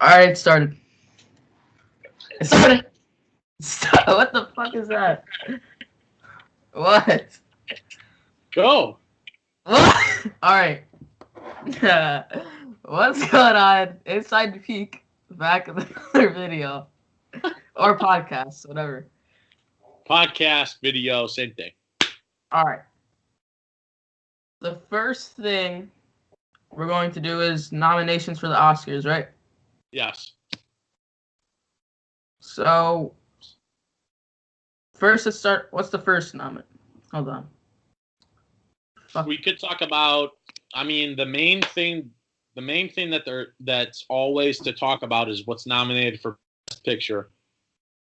Alright, it started. It started. What the fuck is that? What? Go. What? Alright. What's going on? Inside the Peak. Back in the other video. Or podcast, whatever. Podcast, video, same thing. Alright. The first thing we're going to do is nominations for the Oscars, right? Yes. So, first let's start. What's the first nominee? Hold on. Fuck. We could talk about. I mean, the main thing that's always to talk about is what's nominated for Best Picture.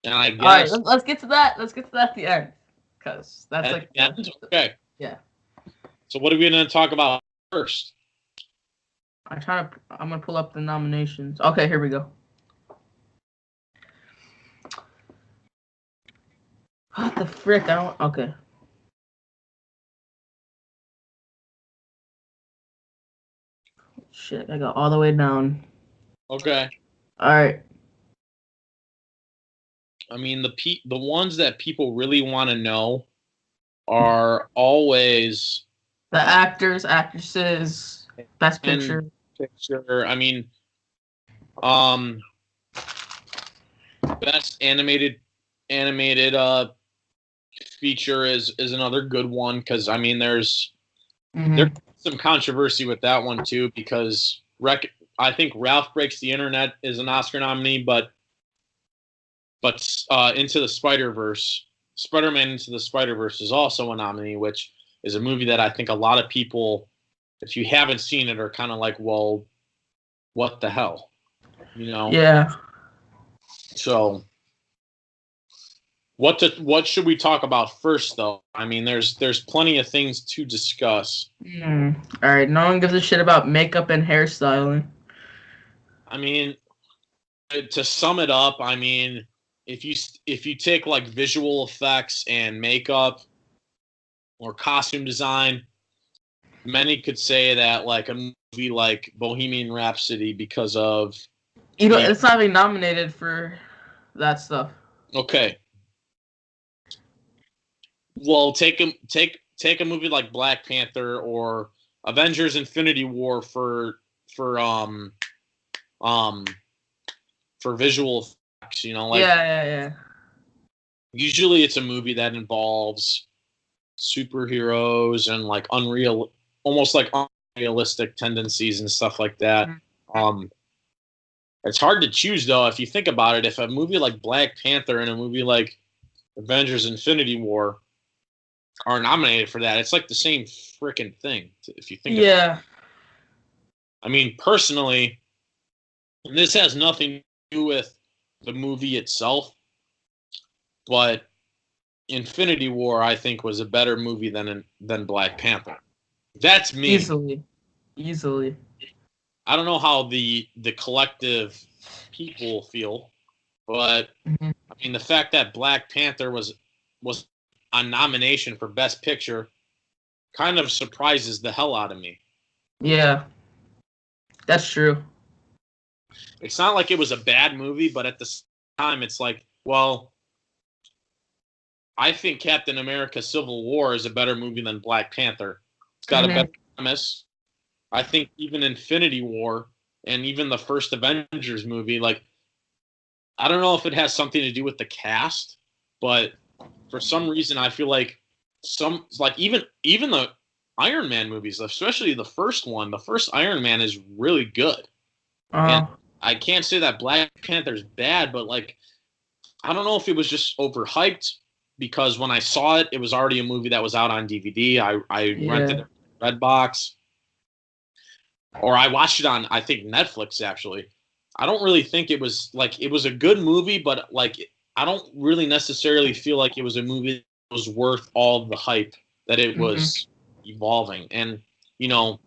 And I guess. All right, let's get to that. Let's get to that at the end, because that's at the end? Okay. Yeah. So what are we going to talk about first? I'm gonna pull up the nominations. Okay, here we go. What the frick? I don't. Okay. Shit, I got all the way down. Okay. All right. I mean, the ones that people really want to know are always the actors, actresses, Best Picture. I mean, Best animated feature is another good one, because I mean there's some controversy with that one too, because I think Ralph Breaks the Internet is an Oscar nominee, but Into the Spider-Verse, Spider-Man Into the Spider-Verse is also a nominee, which is a movie that I think a lot of people, if you haven't seen it, are kind of like, well, what the hell, you know? Yeah. So, what should we talk about first, though? I mean, there's plenty of things to discuss. All right. No one gives a shit about makeup and hairstyling. I mean, to sum it up, I mean, if you take like visual effects and makeup or costume design, many could say that like a movie like Bohemian Rhapsody, because of it's not even nominated for that stuff. Okay. Well, take a movie like Black Panther or Avengers: Infinity War for visual effects, you know, like yeah. Usually it's a movie that involves superheroes and like almost like unrealistic tendencies and stuff like that. It's hard to choose, though, if you think about it. If a movie like Black Panther and a movie like Avengers: Infinity War are nominated for that, it's like the same freaking thing, if you think about it. I mean, personally, and this has nothing to do with the movie itself, but Infinity War, I think, was a better movie than Black Panther. That's me. Easily. I don't know how the collective people feel, but I mean, the fact that Black Panther was a nomination for Best Picture kind of surprises the hell out of me. Yeah, that's true. It's not like it was a bad movie, but at the same time, it's like, well, I think Captain America: Civil War is a better movie than Black Panther. It's got a better premise. I think even Infinity War and even the first Avengers movie, like, I don't know if it has something to do with the cast, but for some reason I feel like even the Iron Man movies, especially the first one, the first Iron Man is really good. And I can't say that Black Panther's bad, but like, I don't know if it was just overhyped, because when I saw it, it was already a movie that was out on DVD. I rented it in Redbox. Or I watched it on, I think, Netflix, actually. I don't really think it was a good movie, but like, I don't really necessarily feel like it was a movie that was worth all of the hype that it was evolving. And, you know,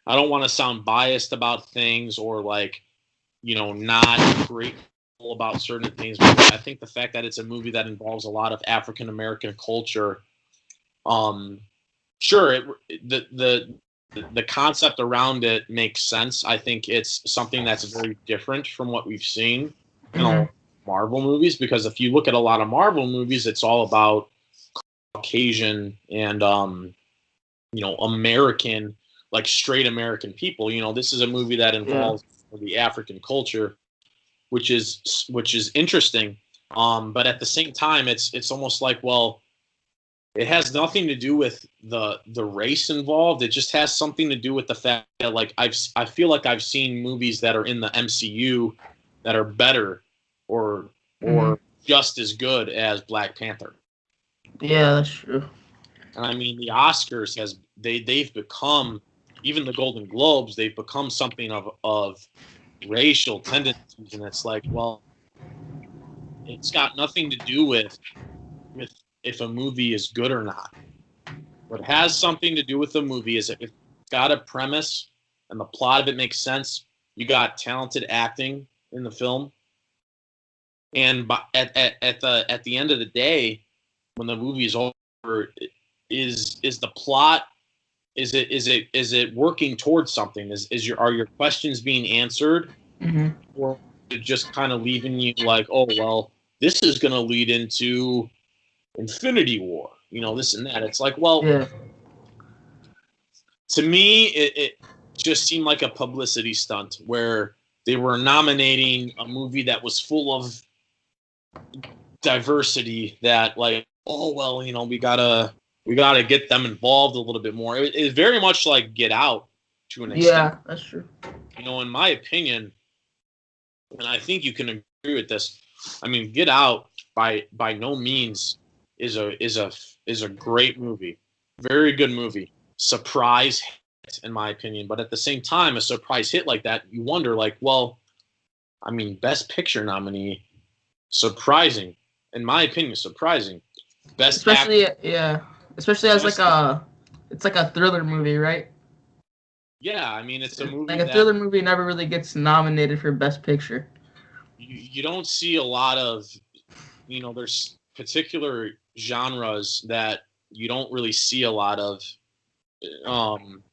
I don't want to sound biased about things or like, you know, not grateful about certain things, but I think the fact that it's a movie that involves a lot of African American culture, sure, the the concept around it makes sense. I think it's something that's very different from what we've seen in Mhm. Marvel movies, because if you look at a lot of Marvel movies, it's all about Caucasian and American, like straight American people. This is a movie that Yeah. involves the African culture, which is interesting. But at the same time, it's almost like, well, it has nothing to do with the race involved. It just has something to do with the fact that, like, I feel like I've seen movies that are in the MCU that are better or Mhm. just as good as Black Panther. Yeah, that's true. And I mean, the Oscars they've become, even the Golden Globes, they've become something of racial tendencies, and it's like, well, it's got nothing to do with if a movie is good or not. What has something to do with the movie is if it's got a premise and the plot of it makes sense, you got talented acting in the film, and at the end of the day, when the movie is over, is the plot, is it working towards something? Are your questions being answered, Mhm. or is it just kind of leaving you like, oh well, this is going to lead into Infinity War, this and that. It's like, well, Yeah. to me, it just seemed like a publicity stunt where they were nominating a movie that was full of diversity, that, like, oh well, we gotta get them involved a little bit more. It's very much like Get Out to an extent. Yeah, that's true. In my opinion, and I think you can agree with this. I mean, Get Out by no means is a great movie, very good movie, surprise hit in my opinion. But at the same time, a surprise hit like that, you wonder, like, well, I mean, Best Picture nominee, surprising, in my opinion, surprising. Best act, Especially yeah, especially as like best, it's like a thriller movie, right? yeah. I mean, it's a Like movie a that thriller movie never really gets nominated for Best Picture. you don't see a lot of. There's particular genres that you don't really see a lot of um,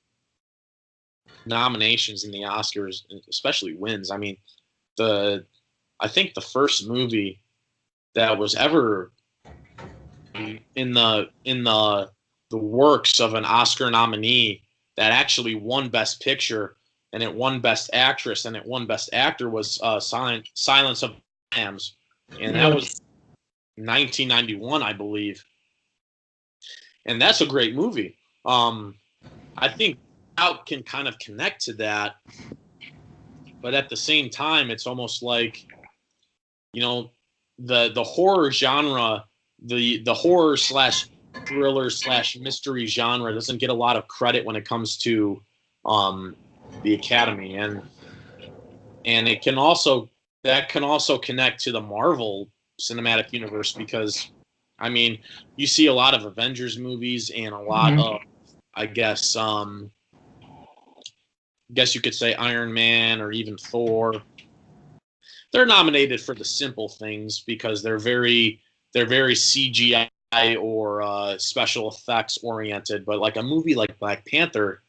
nominations in the Oscars, especially wins. I mean, the I think the first movie that was ever in the works of an Oscar nominee that actually won Best Picture, and it won Best Actress, and it won Best Actor was Silence of the Lambs, and that Yeah. was 1991, I believe, and that's a great movie. I think Out can kind of connect to that, but at the same time, it's almost like, you know the horror genre, the horror slash thriller slash mystery genre doesn't get a lot of credit when it comes to the Academy, and it can also that can also connect to the Marvel Cinematic Universe, because I mean, you see a lot of Avengers movies and a lot Hmm. of, I guess you could say, Iron Man or even Thor. They're nominated for the simple things because they're very CGI or special effects oriented. But like a movie like Black Panther,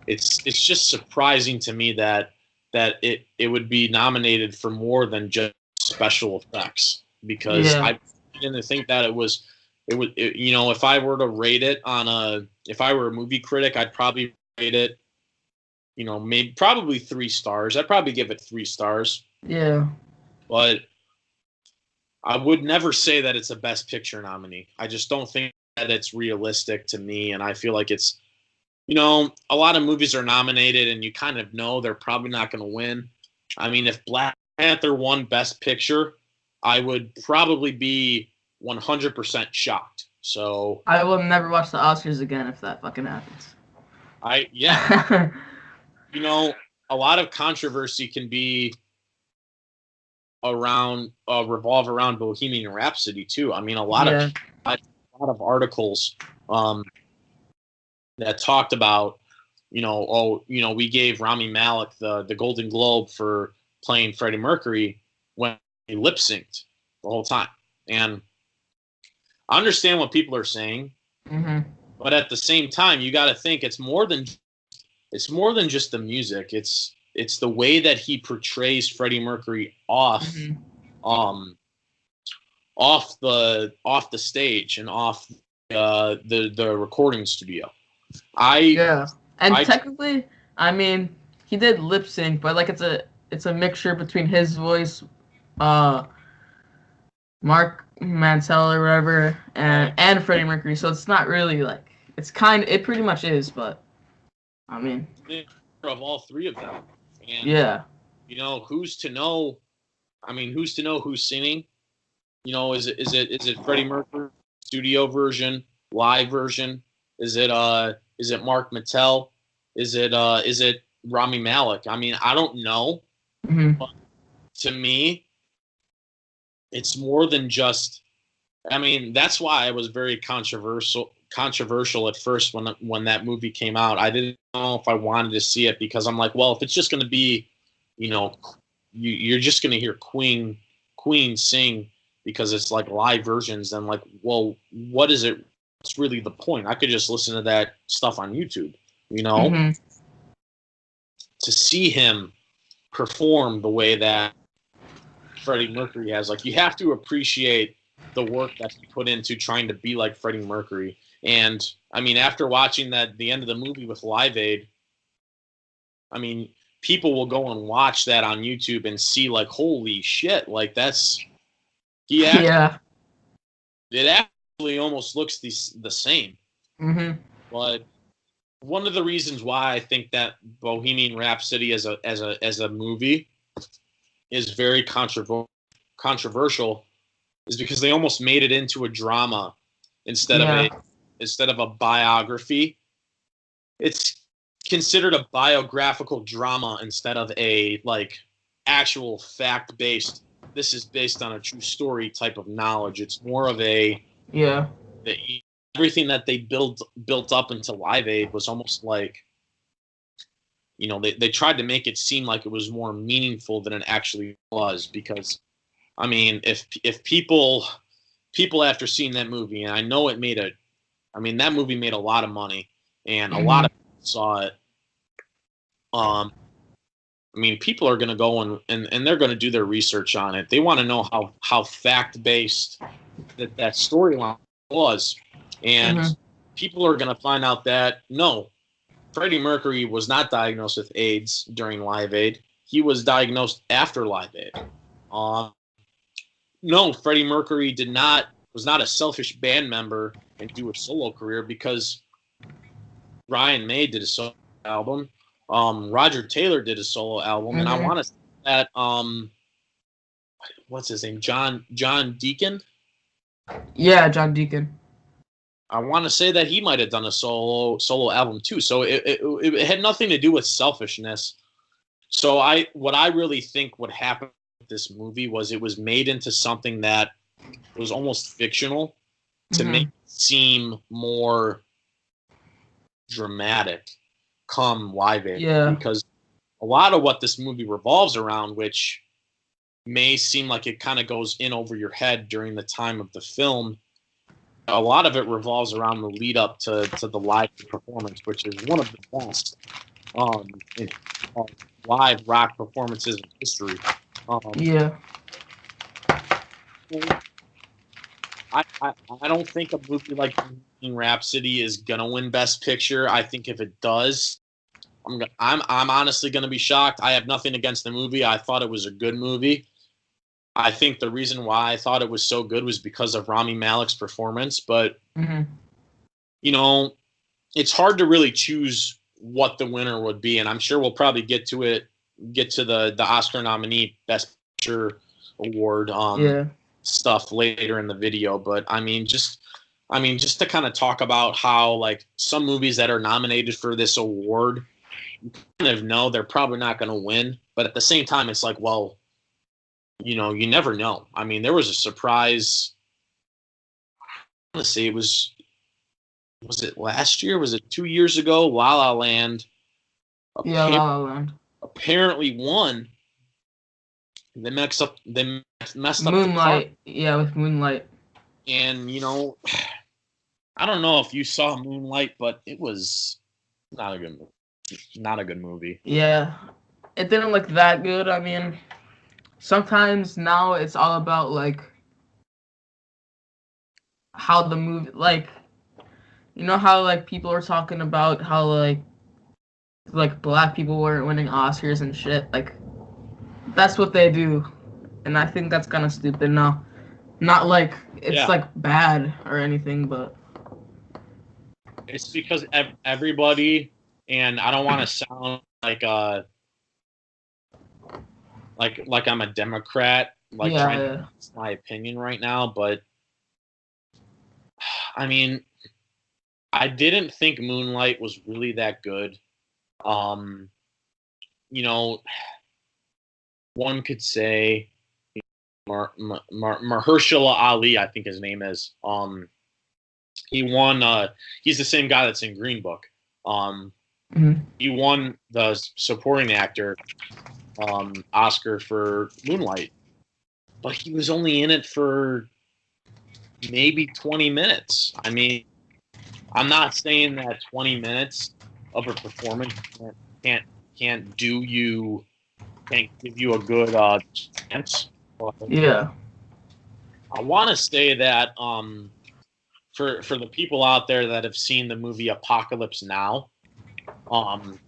it's just surprising to me that it would be nominated for more than just special effects, because Yeah. I didn't think that if I were to rate it if I were a movie critic, I'd probably rate it, maybe probably 3 stars. I'd probably give it 3 stars, Yeah. but I would never say that it's a Best Picture nominee. I just don't think that it's realistic to me, and I feel like it's, a lot of movies are nominated, and you kind of know they're probably not going to win. I mean, if Black Panther won Best Picture, I would probably be 100% shocked. So I will never watch the Oscars again if that fucking happens. yeah, you know, a lot of controversy can be revolve around Bohemian Rhapsody too. I mean, Yeah. a lot of articles um, that talked about, we gave Rami Malek the Golden Globe for playing Freddie Mercury when he lip synced the whole time. And I understand what people are saying, Hmm. but at the same time, you got to think it's more than it's more than just the music. It's the way that he portrays Freddie Mercury um off the stage and off the recording studio. Yeah, and I technically, I mean, he did lip sync, but like it's a mixture between his voice, uh, Mark Mansell or whatever, and Freddie Mercury. So it's not really like it pretty much is, but I mean, of all three of them, and yeah, who's to know? I mean, who's to know who's singing? Is it Freddie Mercury studio version, live version? Is it Mark Mattel? Is it Rami Malek? I mean, I don't know. But to me, it's more than just. I mean, that's why I was very controversial at first when that movie came out. I didn't know if I wanted to see it because I'm like, well, if it's just going to be, you're just going to hear Queen sing because it's like live versions, then like, well, what is it? What's really the point? I could just listen to that stuff on YouTube, to see him perform the way that Freddie Mercury has. Like, you have to appreciate the work that he put into trying to be like Freddie Mercury. And I mean, after watching the end of the movie with Live Aid, I mean, people will go and watch that on YouTube and see like, holy shit, like yeah, it actually almost looks the same. But one of the reasons why I think that Bohemian Rhapsody as a movie is very controversial is because they almost made it into a drama instead of a biography. It's considered a biographical drama instead of a like actual fact-based, this is based on a true story type of knowledge. It's more of everything that they built up into Live Aid was almost like, they tried to make it seem like it was more meaningful than it actually was. Because I mean, if people after seeing that movie, and I know that movie made a lot of money and a lot of people saw it. I mean, people are going to go and they're going to do their research on it. They want to know how fact-based that storyline was. And people are going to find out that, no, Freddie Mercury was not diagnosed with AIDS during Live Aid. He was diagnosed after Live Aid. No, Freddie Mercury was not a selfish band member and do a solo career, because Brian May did a solo album. Roger Taylor did a solo album, and I want to say that what's his name, John Deacon? Yeah, John Deacon. I want to say that he might have done a solo album too. So it had nothing to do with selfishness. So what I really think would happen with this movie was it was made into something that was almost fictional to make it seem more dramatic come Live Aid. Yeah. Because a lot of what this movie revolves around, which may seem like it kind of goes in over your head during the time of the film, a lot of it revolves around the lead up to the live performance, which is one of the best live rock performances in history. I don't think a movie like Bohemian Rhapsody is gonna win Best Picture. I think if it does, I'm honestly gonna be shocked. I have nothing against the movie. I thought it was a good movie. I think the reason why I thought it was so good was because of Rami Malek's performance. But it's hard to really choose what the winner would be, and I'm sure we'll probably get to the Oscar nominee Best Picture award stuff later in the video. But I mean, just to kind of talk about how like some movies that are nominated for this award, you kind of know they're probably not going to win, but at the same time, it's like, well, you never know. I mean, there was a surprise. Let's see, was it last year? Was it 2 years ago? La La Land. La La Land. Apparently won. They messed up. Moonlight. With Moonlight. And I don't know if you saw Moonlight, but it was not a good movie. not a good movie. Yeah, it didn't look that good. I mean, sometimes now it's all about like how the movie, like you know how like people are talking about how like black people weren't winning Oscars and shit. Like that's what they do, and I think that's kind of stupid now. Not like it's Yeah, like bad or anything, but it's because everybody, and I don't want to sound like I'm a Democrat, like yeah, trying to yeah, voice my opinion right now, but I mean, I didn't think Moonlight was really that good. Um, you know, one could say Mahershala Ali, I think his name is. He won. He's the same guy that's in Green Book. Um, mhm. he won the supporting actor Oscar for Moonlight, but he was only in it for maybe 20 minutes. I mean, I'm not saying that 20 minutes of a performance can't can't do you can't give you a good chance. But Yeah, I want to say that for the people out there that have seen the movie Apocalypse Now, um,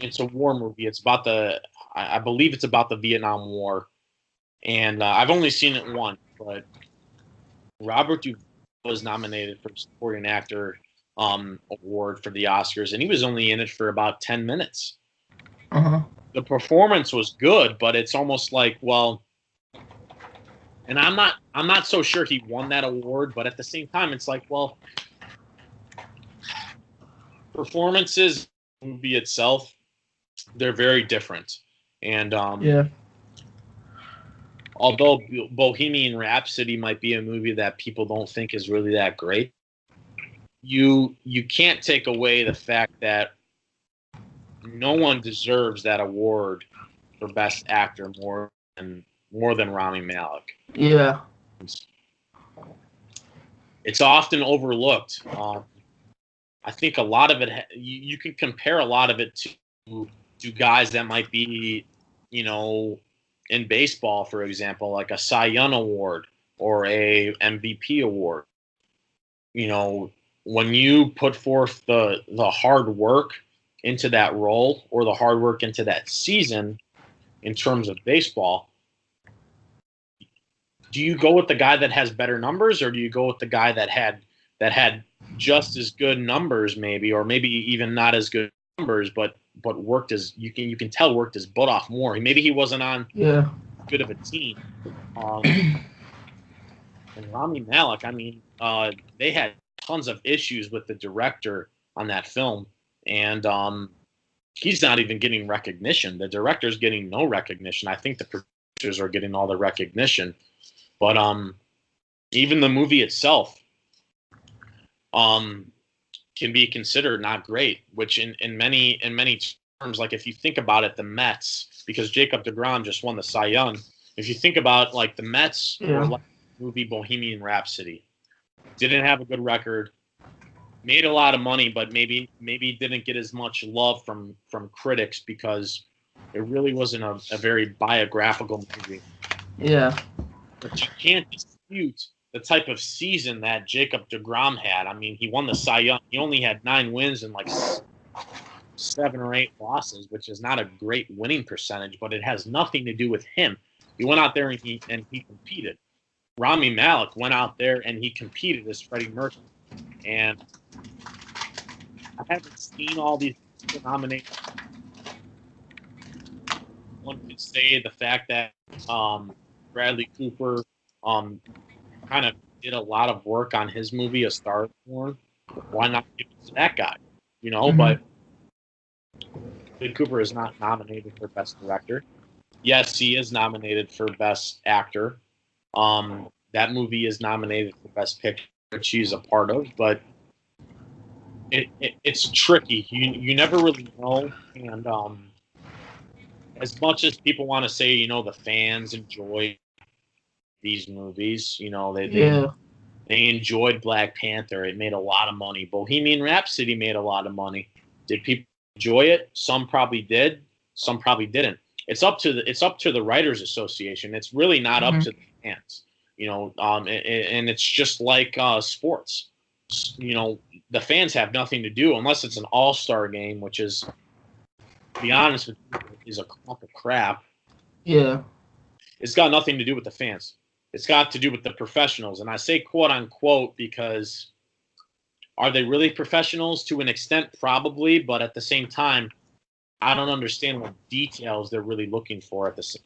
it's a war movie. It's about I believe it's about the Vietnam War, and I've only seen it once, but Robert Duvall was nominated for supporting actor award for the Oscars, and he was only in it for about 10 minutes. uh-huh. The performance was good, but it's almost like, well, and I'm not so sure he won that award, but at the same time, it's like, well, performances, movie itself, they're very different, and Yeah, although Bohemian Rhapsody might be a movie that people don't think is really that great, you can't take away the fact that no one deserves that award for best actor more than Rami Malek. yeah, It's often overlooked. I think a lot of it you can compare a lot of it to guys that might be, you know, in baseball, for example, like a Cy Young award or a MVP award. You know, when you put forth the hard work into that role or the hard work into that season in terms of baseball, do you go with the guy that has better numbers or do you go with the guy that had just as good numbers maybe or maybe even not as good numbers but worked as you can tell worked his butt off more. Maybe he wasn't on yeah, good of a team. Um, and Rami Malek, I mean, they had tons of issues with the director on that film, and he's not even getting recognition. The director's getting no recognition. I think the producers are getting all the recognition, but even the movie itself um, can be considered not great. Which in many terms, like if you think about it, the Mets, because Jacob DeGrom just won the Cy Young. If you think about like the Mets were yeah, like the movie Bohemian Rhapsody, didn't have a good record, made a lot of money, but maybe didn't get as much love from critics because it really wasn't a very biographical movie. yeah, But you can't dispute the type of season that Jacob DeGrom had. I mean, he won the Cy Young. He only had 9 wins and like 7 or 8 losses, which is not a great winning percentage, but it has nothing to do with him. He went out there and he competed. Rami Malek went out there and he competed as Freddie Mercury. And I haven't seen all these nominations. One could say the fact that Bradley Cooper um, kind of did a lot of work on his movie, A Star is Born. Why not give it to that guy? You know, hmm, but Bradley Cooper is not nominated for Best Director. Yes, he is nominated for Best Actor. That movie is nominated for Best Picture, which he's a part of, but it's tricky. You never really know, and as much as people want to say, the fans enjoy these movies, yeah, they enjoyed Black Panther. It made a lot of money. Bohemian Rhapsody made a lot of money. Did people enjoy it. Some probably did. Some probably didn't. It's up to the Writers Association. It's really not up Mhm. to the fans. And it's just like sports. The fans have nothing to do unless it's an all-star game, which is, to be honest with you, is a clump of crap. Yeah. It's got nothing to do with the fans. It's got to do with the professionals. And I say quote unquote because are they really professionals? To an extent, probably, but at the same time, I don't understand what details they're really looking for at this.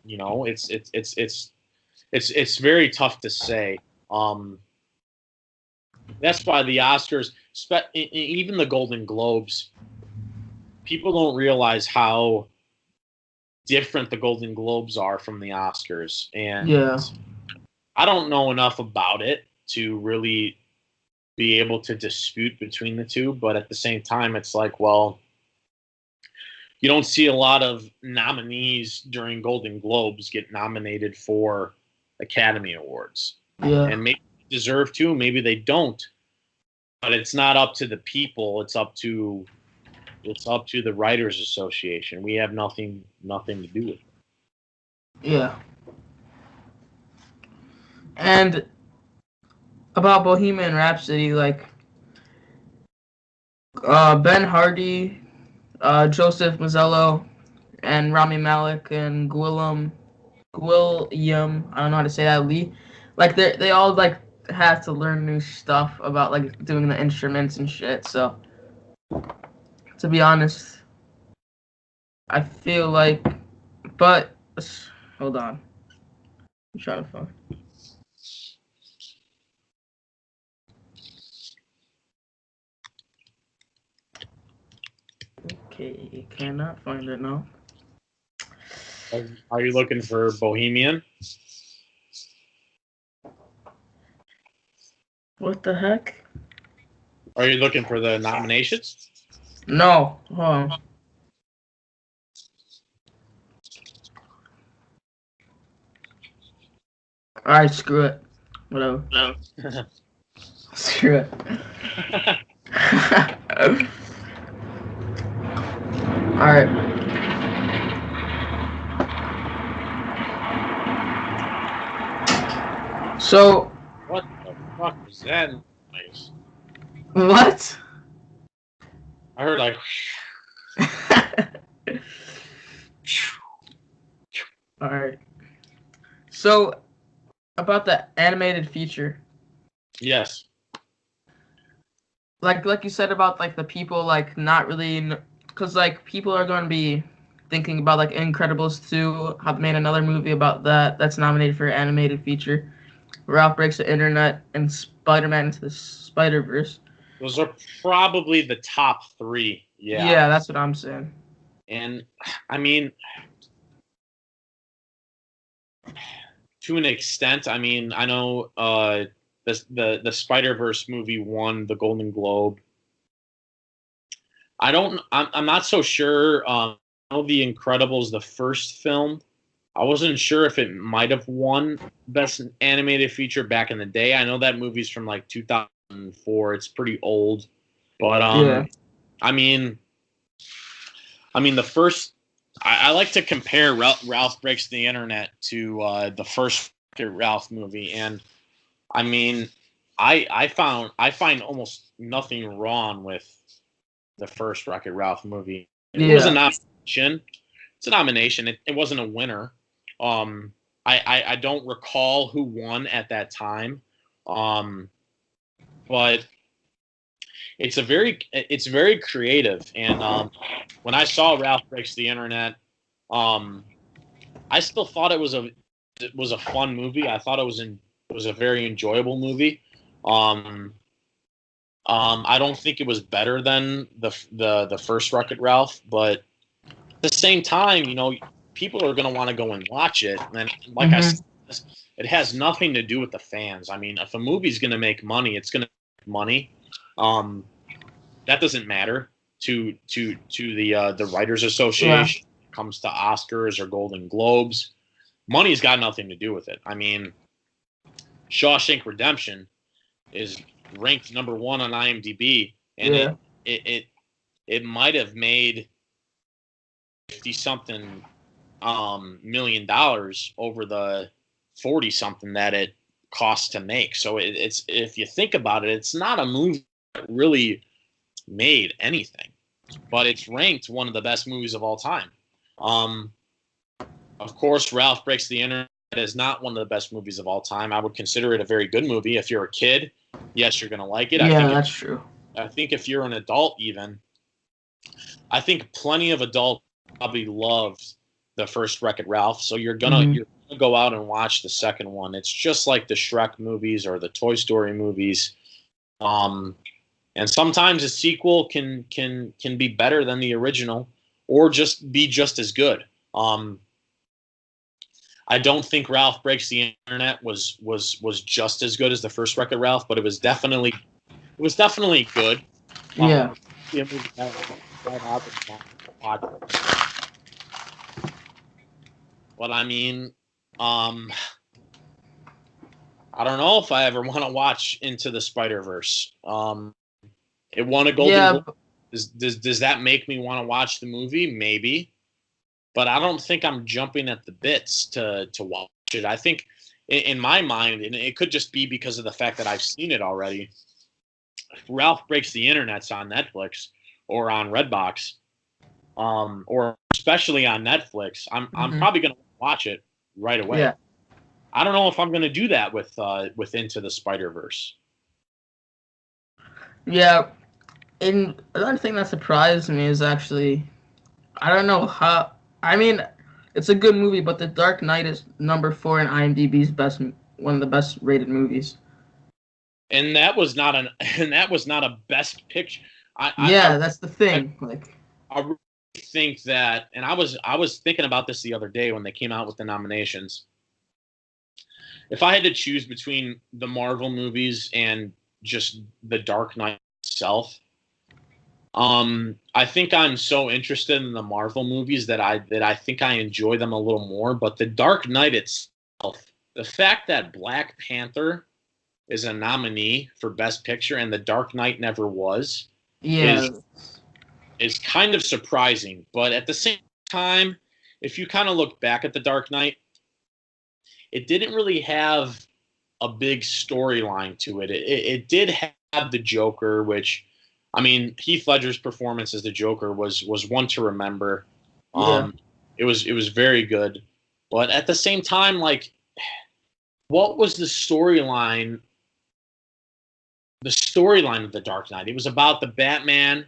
It's very tough to say. That's why the Oscars, even the Golden Globes, people don't realize how different the Golden Globes are from the Oscars. And Yeah. I don't know enough about it to really be able to dispute between the two. But at the same time, it's like, well, you don't see a lot of nominees during Golden Globes get nominated for Academy Awards. Yeah. And maybe they deserve to, maybe they don't. But it's not up to the people. It's up to the Writers Association. We have nothing to do with it. Yeah. And about Bohemian Rhapsody, like Ben Hardy, Joseph Mazzello, and Rami Malek and Gwilliam, I don't know how to say that, Lee. Like they all like have to learn new stuff about like doing the instruments and shit. So to be honest, I feel like, but hold on, I'm trying to find. Okay, cannot find it now. Are you looking for Bohemian? What the heck? Are you looking for the nominations? No. Hold on. All right, screw it. Whatever. No. Screw it. All right. So. What the fuck was that noise? What? I heard like. All right. So, about the animated feature. Yes. Like you said about like the people like not really, because like people are going to be thinking about like Incredibles 2, how they made another movie about that's nominated for animated feature. Ralph Breaks the Internet and Spider-Man Into the Spider-Verse. Those are probably the top three. Yeah. Yeah, that's what I'm saying. And I mean, to an extent, I mean, I know the Spider-Verse movie won the Golden Globe. I'm not so sure. I know The Incredibles, the first film, I wasn't sure if it might have won Best Animated Feature back in the day. I know that movie's from like 2004. It's pretty old, but Yeah. I mean, the first. I like to compare Ralph Breaks the Internet to the first Ralph movie, and I mean, I find almost nothing wrong with the first Wreck-It Ralph movie. It was a Yeah. nomination. It's a nomination. It wasn't a winner. I don't recall who won at that time, but it's very creative. And when I saw Ralph Breaks the Internet, I still thought it was a fun movie. I thought it was a very enjoyable movie. I don't think it was better than the first Wreck-It Ralph, but at the same time, people are going to want to go and watch it. And like I said, it has nothing to do with the fans. I mean, if a movie's going to make money, it's going to make money. That doesn't matter to the Writers Association. Yeah. When it comes to Oscars or Golden Globes, money's got nothing to do with it. I mean, Shawshank Redemption is ranked number 1 on IMDb, and Yeah. it might have made 50-something $million over the 40-something that it costs to make. So it's if you think about it, it's not a movie that really made anything, but it's ranked one of the best movies of all time. Of course, Ralph Breaks the Internet is not one of the best movies of all time. I would consider it a very good movie. If you're a kid, yes, you're going to like it. Yeah, that's true. I think if you're an adult even, I think plenty of adults probably loved the first Wreck-It Ralph, so you're gonna go out and watch the second one. It's just like the Shrek movies or the Toy Story movies. And sometimes a sequel can be better than the original or just be just as good. I don't think Ralph Breaks the Internet was just as good as the first Wreck-It Ralph, but it was definitely good. Yeah. But I mean, I don't know if I ever want to watch Into the Spider-Verse. It won a Golden Globe. Does that make me want to watch the movie? Maybe. But I don't think I'm jumping at the bits to watch it. I think, in my mind, and it could just be because of the fact that I've seen it already, Ralph Breaks the Internet's on Netflix or on Redbox, or especially on Netflix. I'm probably going to watch it right away. Yeah. I don't know if I'm going to do that with Into the Spider-Verse. Yeah. And another thing that surprised me is actually, I don't know how. I mean, it's a good movie, but The Dark Knight is number 4 in IMDb's one of the best rated movies. And that was not a best picture. That's the thing. I really think that, and I was thinking about this the other day when they came out with the nominations. If I had to choose between the Marvel movies and just The Dark Knight itself, I think I'm so interested in the Marvel movies that I think I enjoy them a little more. But The Dark Knight itself, the fact that Black Panther is a nominee for Best Picture and The Dark Knight never was, is kind of surprising. But at the same time, if you kind of look back at The Dark Knight, it didn't really have a big storyline to it. It did have the Joker, which, I mean, Heath Ledger's performance as the Joker was one to remember. It was very good. But at the same time, like, what was the storyline? The storyline of The Dark Knight. It was about the Batman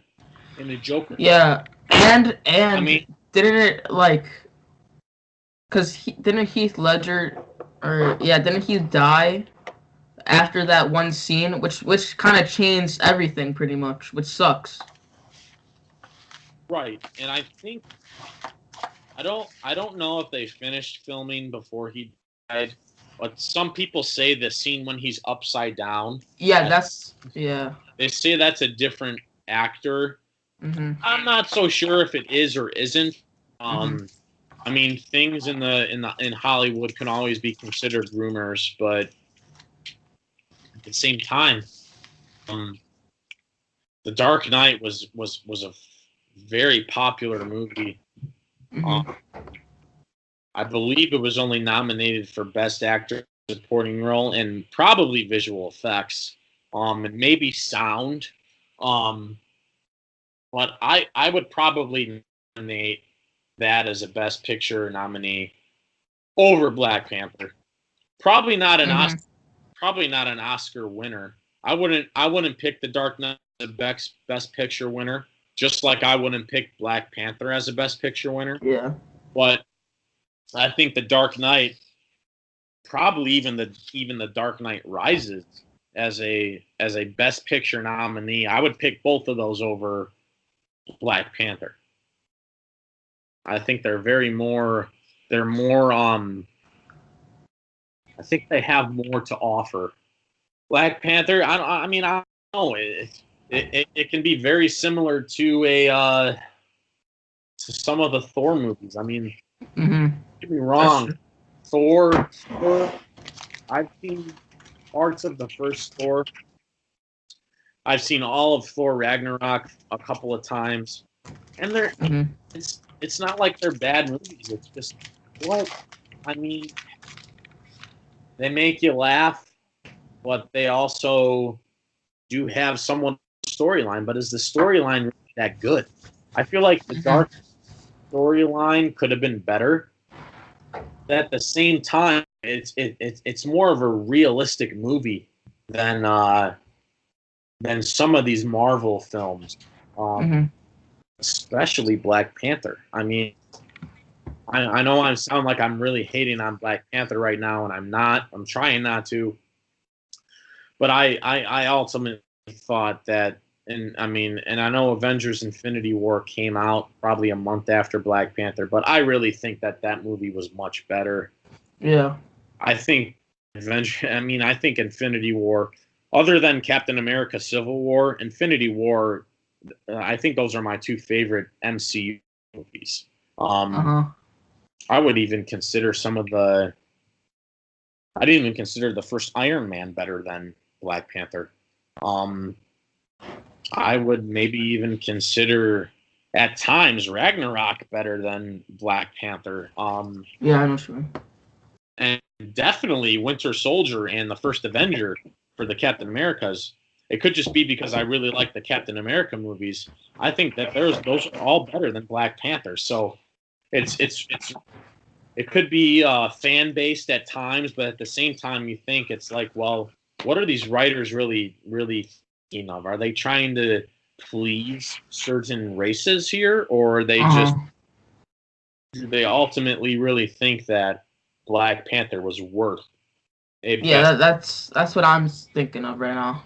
and the Joker. Yeah, and I mean, didn't it didn't Heath Ledger didn't he die after that one scene, which kind of changed everything pretty much, which sucks. Right, and I think I don't know if they finished filming before he died, but some people say the scene when he's upside down. Yeah, They say that's a different actor. Mm-hmm. I'm not so sure if it is or isn't. I mean, things in Hollywood can always be considered rumors, but at the same time, The Dark Knight was a very popular movie. I believe it was only nominated for Best Actor Supporting Role and probably visual effects, and maybe sound. But I would probably nominate that as a Best Picture nominee over Black Panther. Probably not an Oscar. Probably not an Oscar winner. I wouldn't pick The Dark Knight as a Best Picture winner, just like I wouldn't pick Black Panther as a Best Picture winner. Yeah. But I think The Dark Knight, probably even the Dark Knight Rises as a Best Picture nominee, I would pick both of those over Black Panther. I think they're more I think they have more to offer. Black Panther, I don't know. It can be very similar to some of the Thor movies. I mean, don't get me wrong, Thor. I've seen parts of the first Thor. I've seen all of Thor Ragnarok a couple of times, and it's not like they're bad movies. It's just what I mean. They make you laugh, but they also do have someone storyline. But is the storyline really that good? I feel like the dark storyline could have been better. At the same time, it's more of a realistic movie than some of these Marvel films, especially Black Panther. I mean, I know I sound like I'm really hating on Black Panther right now, and I'm not. I'm trying not to. But I ultimately thought that, and I mean, and I know Avengers Infinity War came out probably a month after Black Panther, but I really think that movie was much better. Yeah. I think I think Infinity War, other than Captain America Civil War, Infinity War, I think those are my two favorite MCU movies. I would even consider I didn't even consider the first Iron Man better than Black Panther. I would maybe even consider at times Ragnarok better than Black Panther. Yeah, I know what you mean. And definitely Winter Soldier and the first Avenger for the Captain Americas. It could just be because I really like the Captain America movies. I think that those are all better than Black Panther. So it could be fan based at times, but at the same time, you think it's like, well, what are these writers really thinking of? Are they trying to please certain races here, or are they just do they ultimately really think that Black Panther was worth a best? That's what I'm thinking of right now.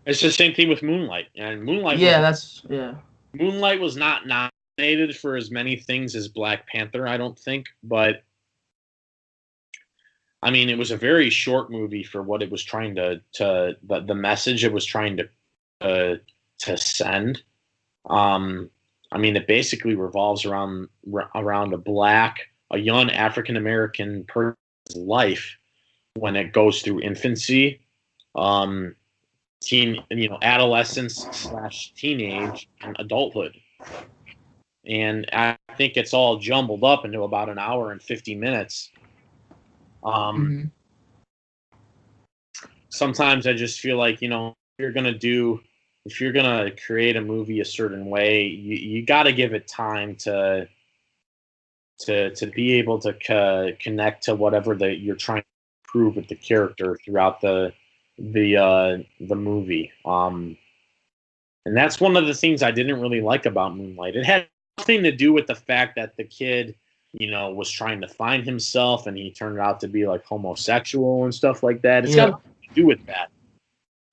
It's the same thing with Moonlight, and Moonlight was not nominated for as many things as Black Panther, I don't think, but I mean, it was a very short movie for what it was trying the message it was trying to send. I mean, it basically revolves around a young African American person's life when it goes through infancy, adolescence / teenage and adulthood. And I think it's all jumbled up into about an hour and 50 minutes. Sometimes I just feel like, if you're gonna create a movie a certain way, you got to give it time to be able to connect to whatever you're trying to prove with the character throughout the movie. And that's one of the things I didn't really like about Moonlight. It had nothing to do with the fact that the kid, was trying to find himself and he turned out to be like homosexual and stuff like that. It's got nothing to do with that.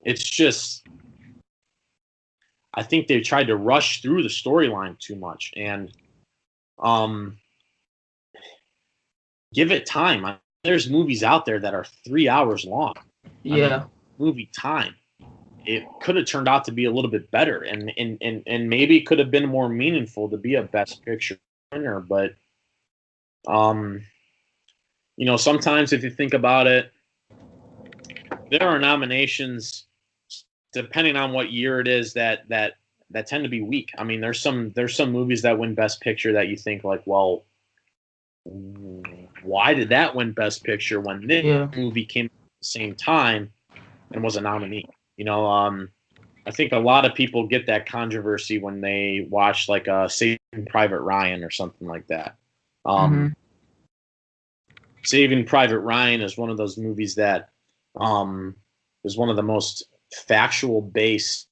It's just, I think they tried to rush through the storyline too much and give it time. There's movies out there that are 3 hours long. Movie time. It could have turned out to be a little bit better, and maybe it could have been more meaningful to be a Best Picture winner. But sometimes if you think about it, there are nominations depending on what year it is that tend to be weak. I mean, there's some movies that win Best Picture that you think like, well, why did that win Best Picture when this movie came at the same time and was a nominee? I think a lot of people get that controversy when they watch like Saving Private Ryan or something like that. Saving Private Ryan is one of those movies that is one of the most factual based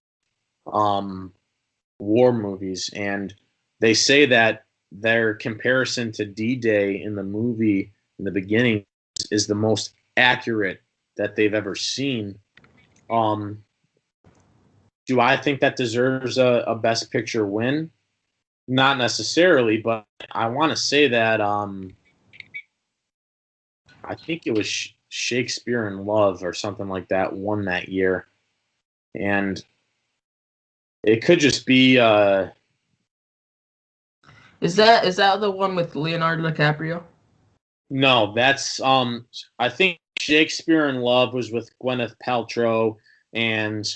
war movies, and they say that their comparison to D-Day in the movie in the beginning is the most accurate that they've ever seen. Do I think that deserves a Best Picture win? Not necessarily, but I want to say that I think it was Shakespeare in Love or something like that won that year. And it could just be Is that the one with Leonardo DiCaprio? No, that's I think Shakespeare in Love was with Gwyneth Paltrow and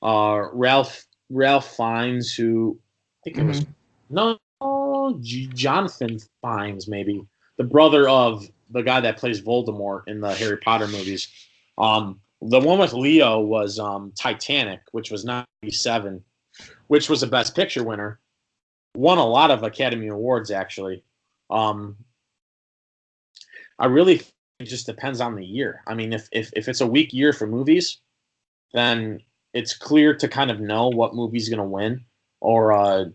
Ralph Fiennes, who I think it was Jonathan Fiennes, maybe the brother of the guy that plays Voldemort in the Harry Potter movies. The one with Leo was Titanic, which was 97, which was a Best Picture winner. Won a lot of Academy Awards, actually. I really think it just depends on the year. I mean, if it's a weak year for movies, then it's clear to kind of know what movie's going to win. Or,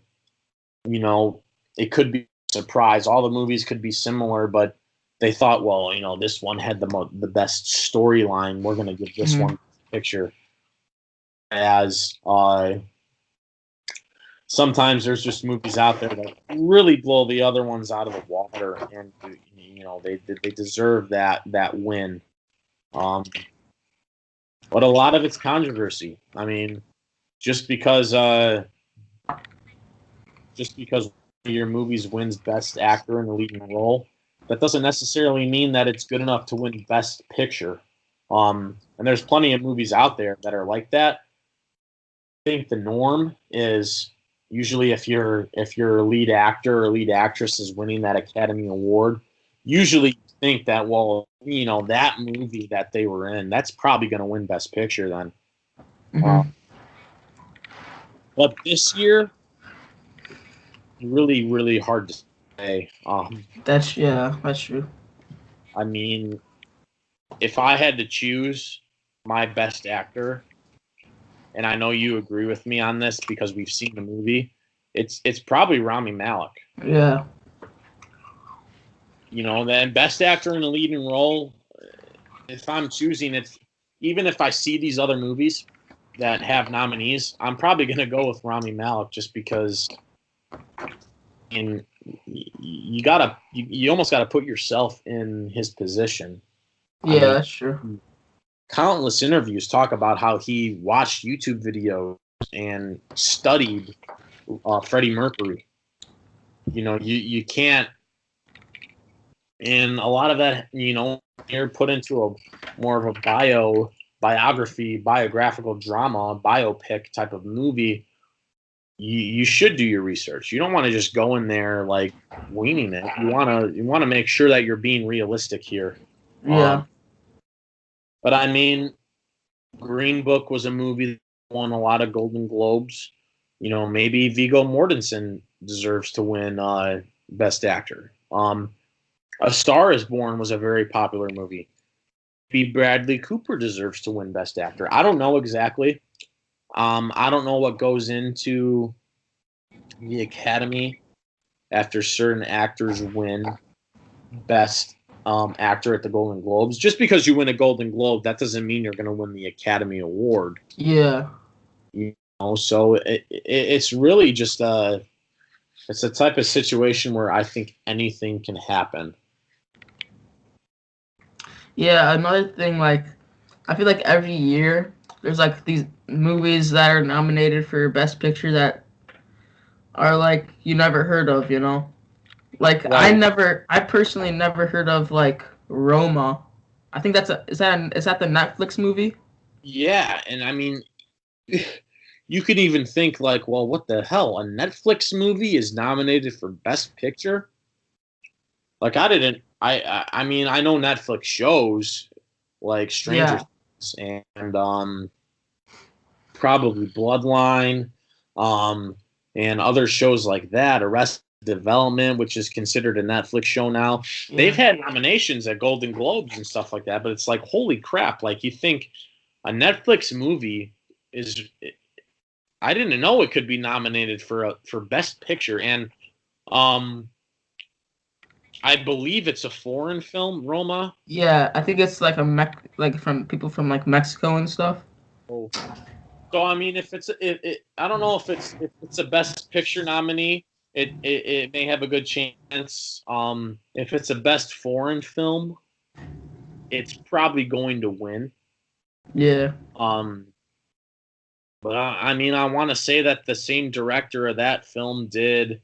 it could be a surprise. All the movies could be similar, but they thought, well, this one had the best storyline. We're going to give this one picture. As sometimes there's just movies out there that really blow the other ones out of the water, and they deserve that win. But a lot of it's controversy. I mean, just because your movies wins Best Actor in a leading role, that doesn't necessarily mean that it's good enough to win Best Picture. And there's plenty of movies out there that are like that. I think the norm is usually if your lead actor or lead actress is winning that Academy Award, usually you think that, well, that movie that they were in, that's probably going to win Best Picture then. But this year, really, really hard to say. That's true. I mean, if I had to choose my Best Actor, and I know you agree with me on this because we've seen the movie, it's probably Rami Malek. Yeah. Then Best Actor in a leading role, if I'm choosing it, even if I see these other movies that have nominees, I'm probably going to go with Rami Malek just because you almost got to put yourself in his position. Yeah, that's true. Countless interviews talk about how he watched YouTube videos and studied Freddie Mercury. You can't, and a lot of that, you're put into a more of a biographical drama, biopic type of movie. You should do your research. You don't want to just go in there like winging it. You want to make sure that you're being realistic here. Yeah. But I mean, Green Book was a movie that won a lot of Golden Globes. Maybe Viggo Mortensen deserves to win Best Actor. A Star is Born was a very popular movie. Maybe Bradley Cooper deserves to win Best Actor. I don't know exactly. I don't know what goes into the Academy after certain actors win Best Actor at the Golden Globes. Just because you win a Golden Globe, that doesn't mean you're going to win the Academy Award. Yeah. So it's really just it's a type of situation where I think anything can happen. Yeah, another thing, like, I feel like every year there's like these movies that are nominated for Best Picture that are like you never heard of, Like Right. I personally never heard of like Roma. I think is that the Netflix movie? Yeah, and I mean, you could even think like, well, what the hell? A Netflix movie is nominated for Best Picture? Like I mean, I know Netflix shows like Stranger Yeah. Things and probably Bloodline, and other shows like that. Arrested Development, which is considered a Netflix show now. Yeah. They've had nominations at Golden Globes and stuff like that, but it's like, holy crap! Like, you think a Netflix movie is? I didn't know it could be nominated for Best Picture, and I believe it's a foreign film, Roma. Yeah, I think it's like like from people from like Mexico and stuff. Oh. So I mean, if I don't know if it's a Best Picture nominee, it may have a good chance. If it's a Best Foreign Film, it's probably going to win. Yeah. But I mean, I want to say that the same director of that film did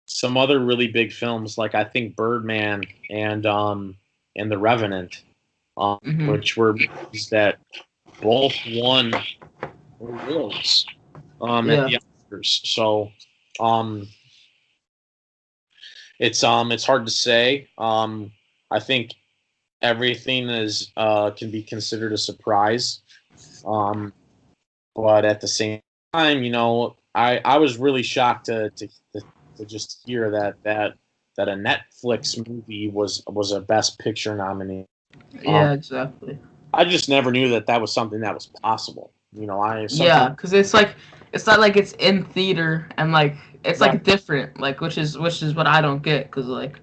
some other really big films, like I think Birdman and The Revenant, which were movies that both won awards at Yeah. the Oscars. So It's hard to say. I think everything is can be considered a surprise. But at the same time, I was really shocked to just hear that a Netflix movie was a Best Picture nominee. Yeah, exactly. I just never knew that was something that was possible. Yeah, because it's not like it's in theater and like it's Right. like different, like which is what I don't get. Because like,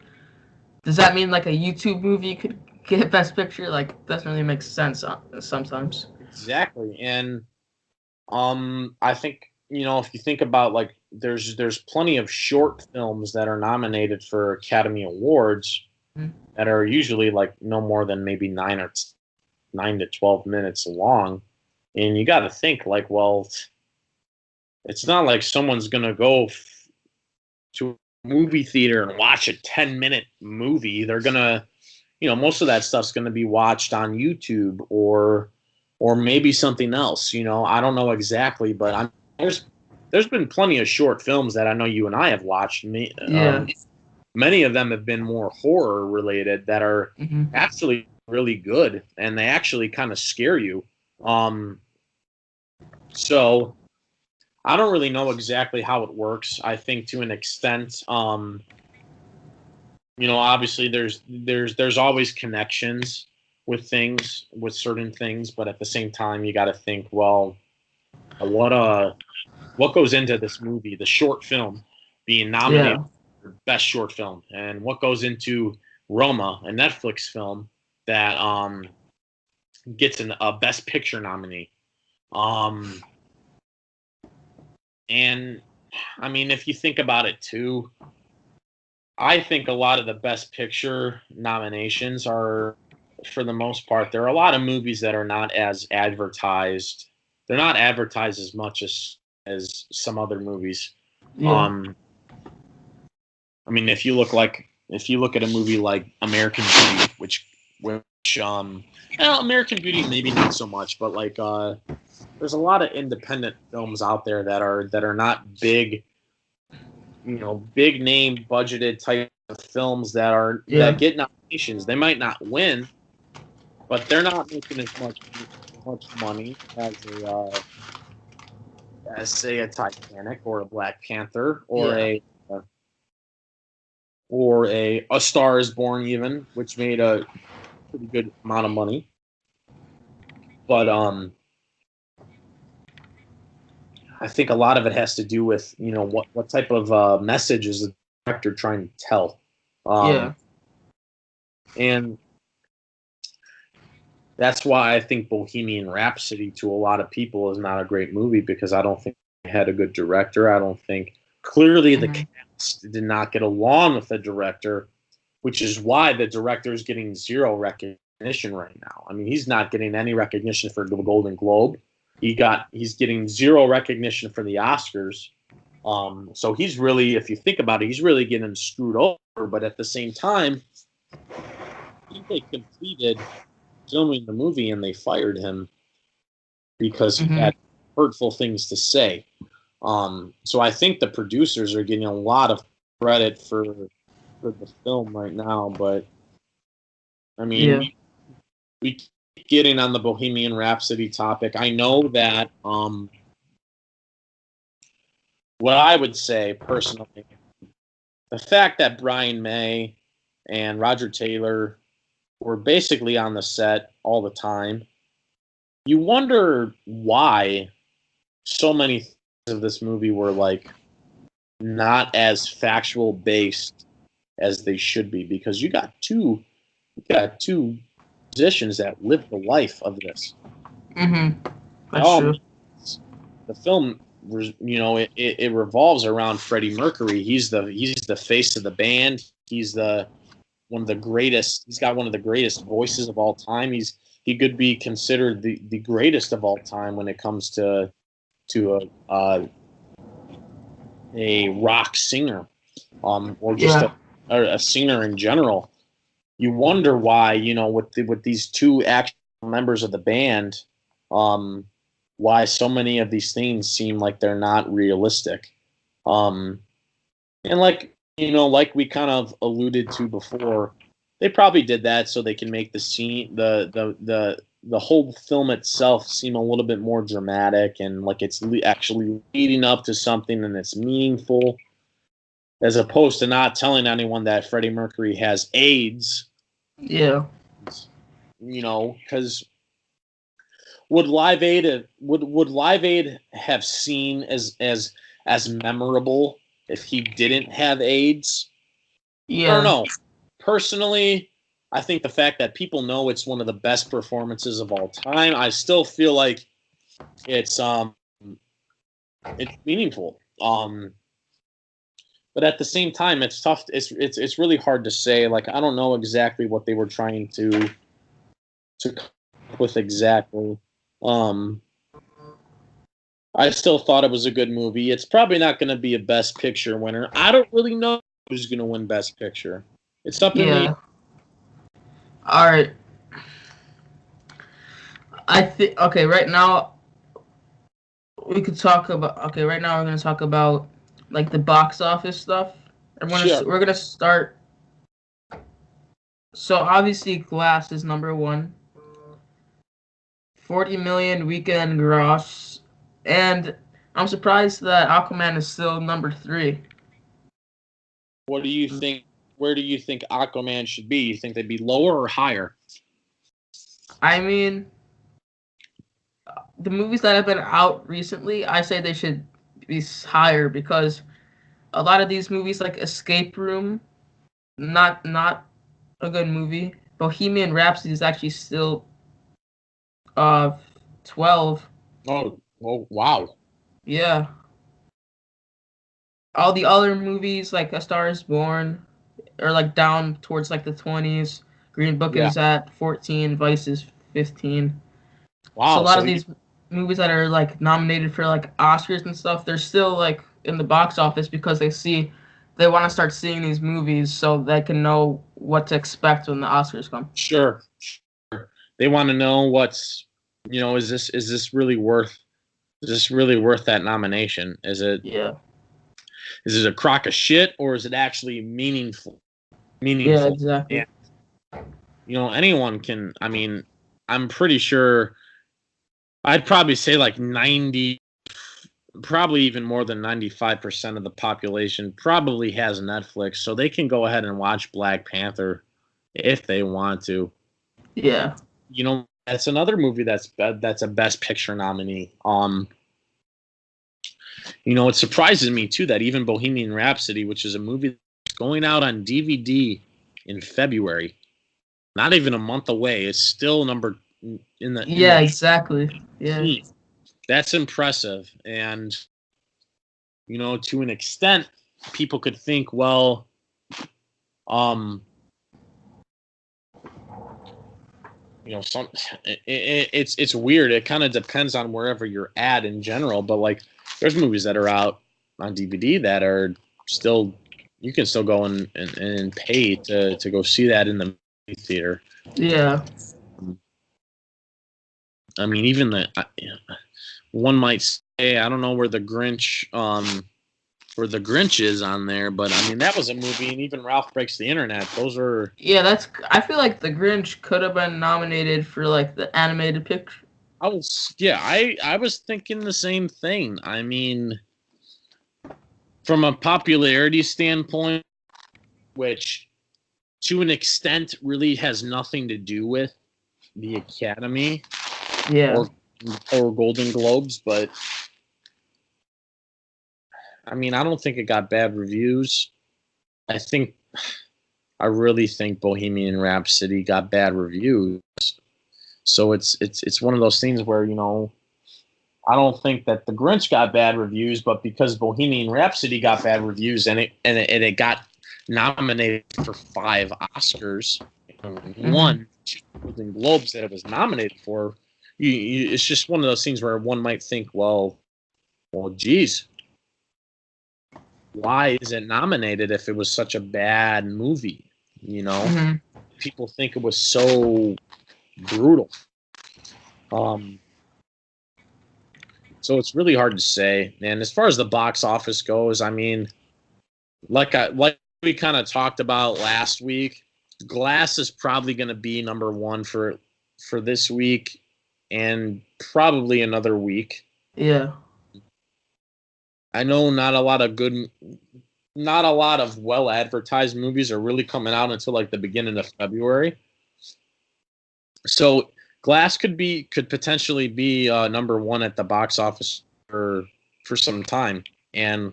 does that mean like a YouTube movie could get Best Picture? Like, doesn't really make sense sometimes. Exactly, and I think if you think about like there's plenty of short films that are nominated for Academy Awards Mhm. that are usually like no more than maybe 9 to 12 minutes long, and you got to think like, well, it's not like someone's gonna go to a movie theater and watch a 10-minute movie. They're gonna, most of that stuff's gonna be watched on YouTube or maybe something else. I don't know exactly, but there's been plenty of short films that I know you and I have watched. Yeah. Many of them have been more horror related that are Hmm. actually really good and they actually kind of scare you. So I don't really know exactly how it works. I think to an extent, obviously there's always connections with certain things, but at the same time, you got to think, well, what goes into this movie, the short film being nominated Yeah. for best short film, and what goes into Roma, a Netflix film that gets a best picture nominee. Um, and I mean, if you think about it too, I think a lot of the best picture nominations are, for the most part, there are a lot of movies that are not as advertised. They're not advertised as much as some other movies. Yeah. Um, I mean, if you look at a movie like American Beauty, American Beauty maybe not so much, but like there's a lot of independent films out there that are not big, big name budgeted type of films that Yeah. get nominations. They might not win, but they're not making as much money as say a Titanic or a Black Panther or Yeah. a Star Is Born even, which made a pretty good amount of money. But I think a lot of it has to do with what type of message is the director trying to tell, Yeah. and that's why I think Bohemian Rhapsody to a lot of people is not a great movie because I don't think it had a good director. I don't think clearly the Hmm. cast did not get along with the director, which is why the director is getting zero recognition right now. I mean, he's not getting any recognition for the Golden Globe. He's getting zero recognition for the Oscars. So he's really, if you think about it, he's really getting screwed over. But at the same time, I think they completed filming the movie and they fired him because he Hmm. had hurtful things to say. So I think the producers are getting a lot of credit for the film right now. But I mean, Yeah. we keep getting on the Bohemian Rhapsody topic. I know that what I would say personally, the fact that Brian May and Roger Taylor were basically on the set all the time, you wonder why so many things of this movie were like not as factual based as they should be because you got two musicians that live the life of this. Hmm. By That's all true. means, the film, it revolves around Freddie Mercury. He's the face of the band. He's the one of the greatest. He's got one of the greatest voices of all time. He could be considered the greatest of all time when it comes to a rock singer, or just Yeah. a singer in general. You wonder why, with these two actual members of the band, um, why so many of these things seem like they're not realistic. And like like we kind of alluded to before, they probably did that so they can make the scene, the whole film itself seem a little bit more dramatic and like it's actually leading up to something and it's meaningful, as opposed to not telling anyone that Freddie Mercury has AIDS. Yeah. Because would Live Aid have seen as memorable if he didn't have AIDS? Yeah. I don't know. Personally, I think the fact that people know it's one of the best performances of all time, I still feel like it's meaningful. But at the same time, it's tough. It's really hard to say. Like, I don't know exactly what they were trying to come up with exactly. I still thought it was a good movie. It's probably not going to be a Best Picture winner. I don't really know who's going to win Best Picture. It's up in the. All right. I think okay. Right now, we could talk about. Okay, right now we're gonna talk about like the box office stuff. We're gonna start. So obviously, Glass is number one. 40 million weekend gross, and I'm surprised that Aquaman is still number 3. What do you think? Where do you think Aquaman should be? You think they'd be lower or higher? I mean, the movies that have been out recently, I say they should be higher because a lot of these movies, like Escape Room, not a good movie. Bohemian Rhapsody is actually still uh 12. Oh, wow. Yeah. All the other movies like A Star Is Born are like down towards like the 20s. Green Book is at 14, Vice is 15. Wow. So a lot of these movies that are like nominated for like Oscars and stuff, they're still like in the box office because they want to start seeing these movies so they can know what to expect when the Oscars come. Sure. They want to know what's, is this really worth that nomination? Is it a crock of shit or is it actually meaningful? Yeah, exactly. And, anyone can, I'm pretty sure I'd probably say like 90, probably even more than 95% of the population probably has Netflix, so they can go ahead and watch Black Panther if they want to. Yeah. That's another movie that's a Best Picture nominee. It surprises me too that even Bohemian Rhapsody, which is a movie that's going out on DVD in February, not even a month away, is still number in the. Yeah, exactly. Yeah. That's impressive, and to an extent, people could think, well, it's weird. It kind of depends on wherever you're at in general, but like, there's movies that are out on DVD that are still, you can still go and pay to go see that in the movie theater. Yeah. Even one might say, I don't know where the Grinch is on there, but that was a movie, and even Ralph Breaks the Internet. Those are I feel like the Grinch could have been nominated for like the animated picture. I was thinking the same thing. From a popularity standpoint, which to an extent really has nothing to do with the Academy, or Golden Globes, but I don't think it got bad reviews. I really think Bohemian Rhapsody got bad reviews. So it's one of those things where, I don't think that The Grinch got bad reviews, but because Bohemian Rhapsody got bad reviews and it got nominated for 5 Oscars, one Golden Globes that it was nominated for, it's just one of those things where one might think, well, geez, why is it nominated if it was such a bad movie? People think it was so brutal. So it's really hard to say. And as far as the box office goes, like we kind of talked about last week, Glass is probably going to be number one for this week and probably another week. Yeah. I know not a lot of well advertised movies are really coming out until like the beginning of February. So Glass could potentially be number one at the box office for some time, and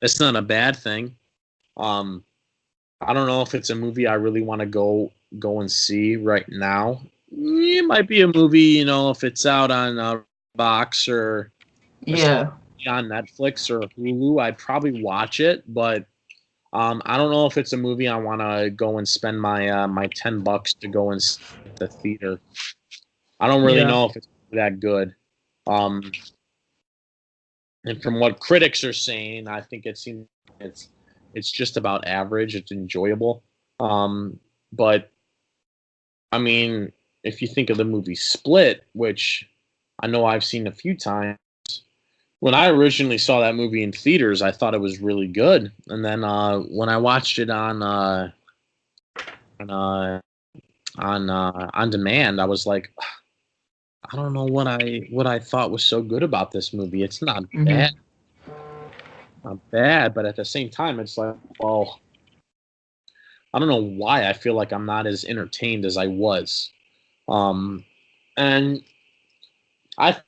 it's not a bad thing. I don't know if it's a movie I really want to go and see right now. It might be a movie, if it's out on box or on Netflix or Hulu, I'd probably watch it, but I don't know if it's a movie I want to go and spend my my $10 to go and see at the theater. I don't really know if it's that good. And from what critics are saying, I think it seems it's just about average. It's enjoyable. But I mean, if you think of the movie Split, which I know I've seen a few times, when I originally saw that movie in theaters, I thought it was really good, and then when I watched it on demand, I was like, I don't know what I thought was so good about this movie. It's not bad, but at the same time, it's like, well, I don't know why I feel like I'm not as entertained as I was, and I.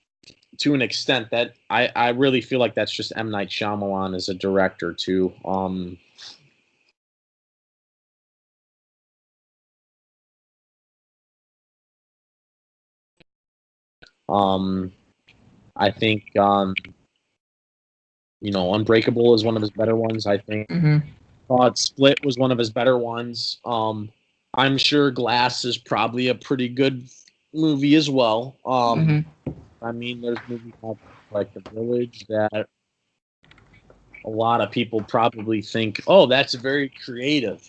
To an extent, that I really feel like that's just M. Night Shyamalan as a director too. I think Unbreakable is one of his better ones. I think Split was one of his better ones. I'm sure Glass is probably a pretty good movie as well. I mean, there's movies like The Village that a lot of people probably think, oh, that's very creative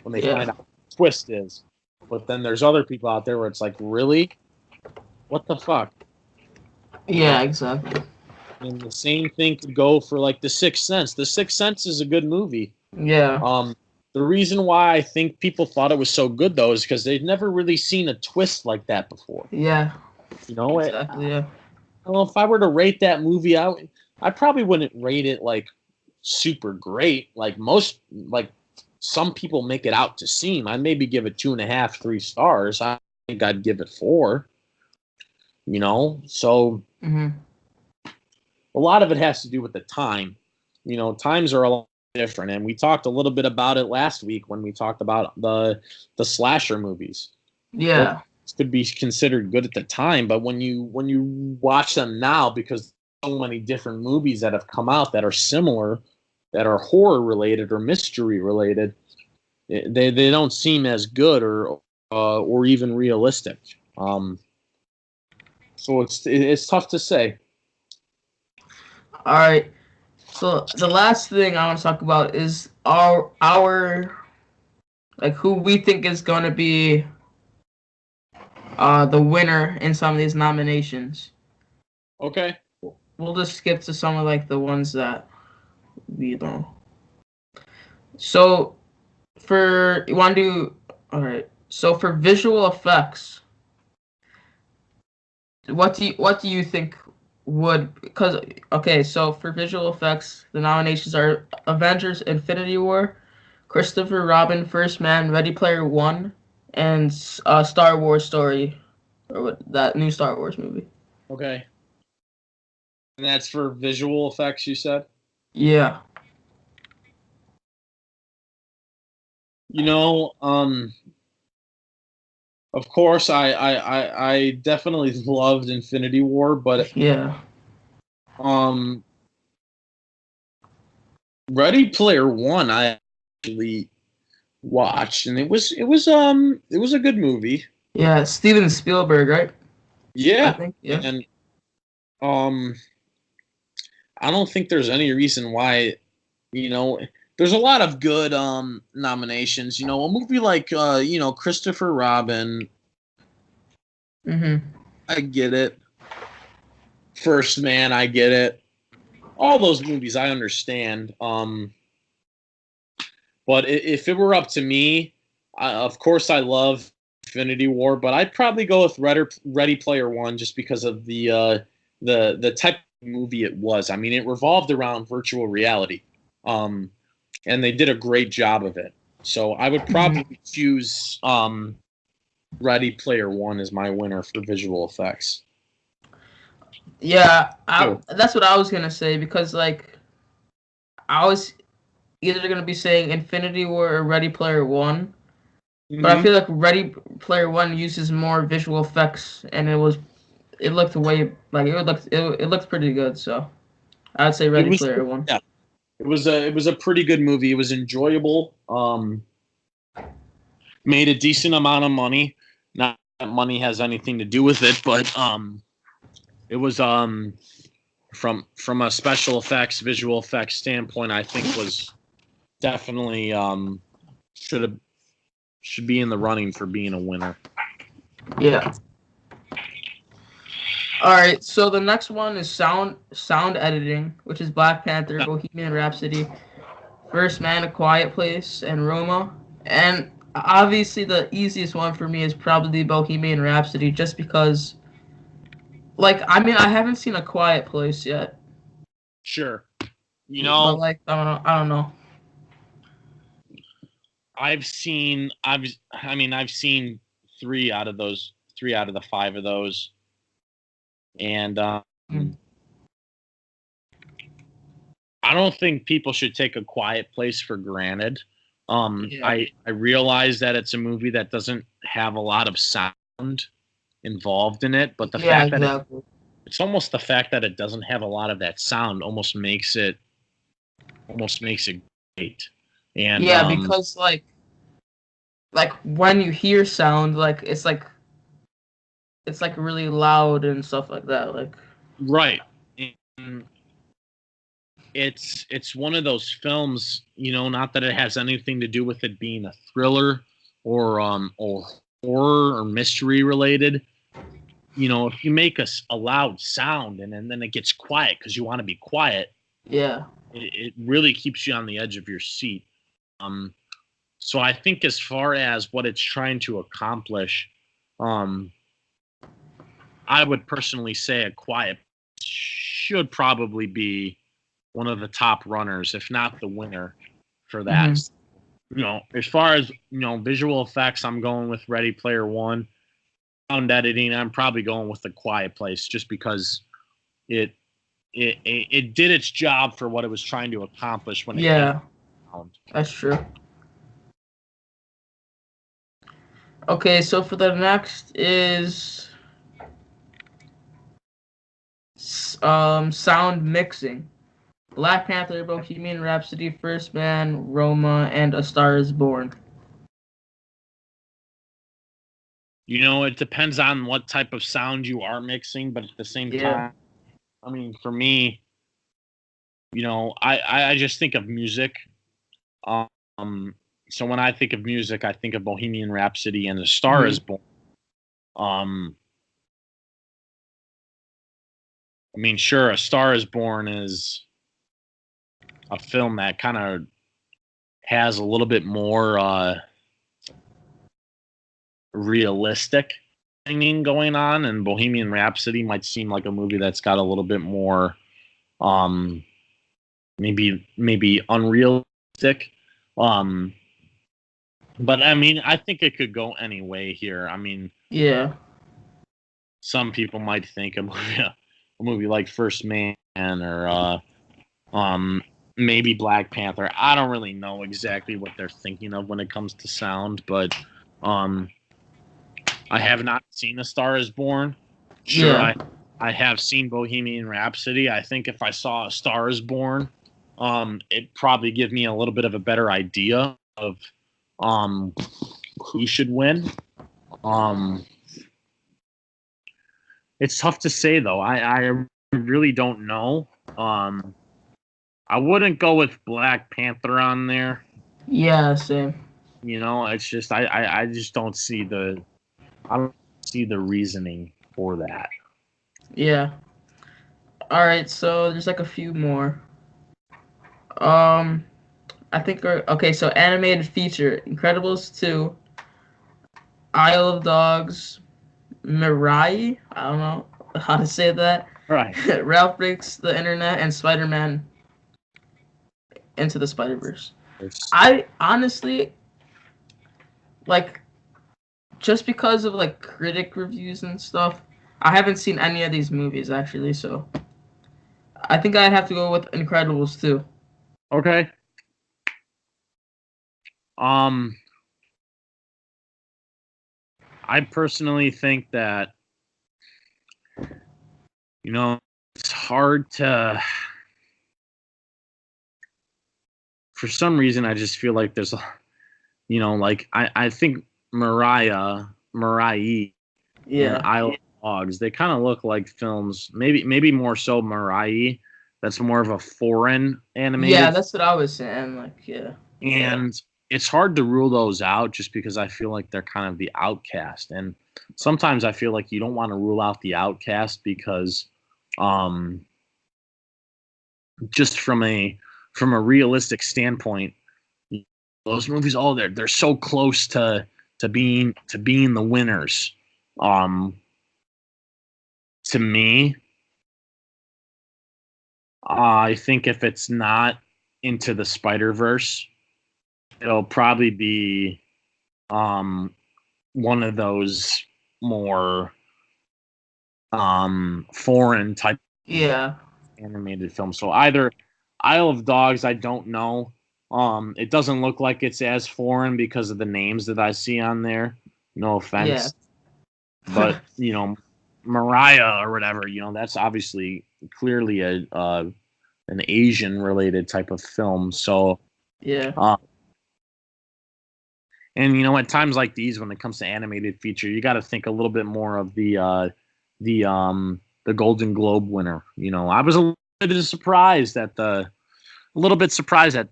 when they find out what the twist is. But then there's other people out there where it's like, really? What the fuck? Yeah, exactly. And the same thing could go for like The Sixth Sense. The Sixth Sense is a good movie. Yeah. The reason why I think people thought it was so good though is because they'd never really seen a twist like that before. Yeah. Exactly. Yeah. Well, if I were to rate that movie out, I probably wouldn't rate it like super great. Like some people make it out to seem. I'd maybe give it 2.5, 3 stars. I think I'd give it 4. So a lot of it has to do with the time. Times are a lot different, and we talked a little bit about it last week when we talked about the slasher movies. Yeah. Those could be considered good at the time, but when you watch them now, because so many different movies that have come out that are similar, that are horror related or mystery related, they don't seem as good or even realistic. So it's tough to say. All right. So the last thing I want to talk about is our like who we think is going to be the winner in some of these nominations. Okay. We'll just skip to some of like the ones that we know. So you want to do all right. So for visual effects, what do you think would so for visual effects, the nominations are Avengers: Infinity War, Christopher Robin: First Man, Ready Player One, and Star Wars Story, or that new Star Wars movie. Okay. And that's for visual effects, you said? Yeah. Of course, I definitely loved Infinity War, but Ready Player One I actually watched, and it was a good movie. Yeah, Steven Spielberg, right? Yeah, I think, yeah. And I don't think there's any reason why, there's a lot of good nominations. A movie like Christopher Robin. I get it. First Man, I get it. All those movies I understand. But if it were up to me, of course I love Infinity War, but I'd probably go with Ready Player One just because of the type of movie it was. I mean, it revolved around virtual reality, and they did a great job of it. So I would probably choose Ready Player One as my winner for visual effects. Yeah, that's what I was gonna say because like I was either gonna be saying Infinity War or Ready Player One, but I feel like Ready Player One uses more visual effects, and it looked way like it looked pretty good. So I'd say Ready Player One. Yeah, it was a pretty good movie. It was enjoyable. Made a decent amount of money. Not that money has anything to do with it, but it was from a special effects, visual effects standpoint, I think was definitely should be in the running for being a winner. Yeah. All right, so the next one is sound editing, which is Black Panther, Bohemian Rhapsody, First Man, A Quiet Place, and Roma. And obviously, the easiest one for me is probably Bohemian Rhapsody, just because, like, I mean, I haven't seen A Quiet Place yet. Sure, but like, I don't know. I've seen 3 out of the 5 of those, and I don't think people should take A Quiet Place for granted. I realize that it's a movie that doesn't have a lot of sound involved in it, but the fact that it's almost the fact that it doesn't have a lot of that sound almost makes it great. And because like when you hear sound, like it's like really loud and stuff like that. Like right. And it's one of those films, not that it has anything to do with it being a thriller or horror or mystery related. If you make a loud sound and then it gets quiet because you want to be quiet, it really keeps you on the edge of your seat. So I think as far as what it's trying to accomplish, I would personally say A Quiet should probably be one of the top runners, if not the winner for that. As far as, visual effects, I'm going with Ready Player One. Sound editing, I'm probably going with A Quiet Place just because it did its job for what it was trying to accomplish when it came out. That's true. Okay, so for the next is sound mixing. Black Panther, Bohemian Rhapsody, First Man, Roma, and A Star Is Born. It depends on what type of sound you are mixing, but at the same time, I mean, for me, I just think of music. So when I think of music, I think of Bohemian Rhapsody and A Star Is Born. I mean, sure, A Star Is Born is a film that kind of has a little bit more realistic singing going on, and Bohemian Rhapsody might seem like a movie that's got a little bit more maybe unrealistic. But I mean, I think it could go any way here. I mean, some people might think a movie like First Man or maybe Black Panther. I don't really know exactly what they're thinking of when it comes to sound, but I have not seen A Star Is Born. Sure, I have seen Bohemian Rhapsody. I think if I saw A Star Is Born, it'd probably give me a little bit of a better idea of who should win. It's tough to say though. I really don't know. I wouldn't go with Black Panther on there. Yeah, same. It's just I just don't see the reasoning for that. Yeah. All right, so there's like a few more. I think okay. So animated feature: Incredibles 2, Isle of Dogs, Mirai. I don't know how to say that. Right. Ralph Breaks the Internet and Spider-Man Into the Spider-Verse. I honestly like just because of like critic reviews and stuff. I haven't seen any of these movies actually, so I think I'd have to go with Incredibles 2. Okay. Um, I personally think that, it's hard to. For some reason, I just feel like there's, like I think Mariah, and Yeah. Isle of Dogs, they kind of look like films. Maybe more so Mariah. That's more of a foreign Yeah, animated, that's what I was saying. Like, yeah. and it's hard to rule those out just because I feel like they're kind of the outcast. And sometimes I feel like you don't want to rule out the outcast because, um, just from a realistic standpoint, those movies, they're so close to being the winners. Um, to me, I think if it's not Into the Spider Verse, it'll probably be one of those more foreign type Yeah. animated films. So either Isle of Dogs, I don't know. It doesn't look like it's as foreign because of the names that I see on there. No Yeah. offense, but Mariah or whatever, that's obviously clearly an Asian related type of film. So, Yeah. uh, and at times like these, when it comes to animated feature, you got to think a little bit more of the Golden Globe winner. I was a little bit surprised at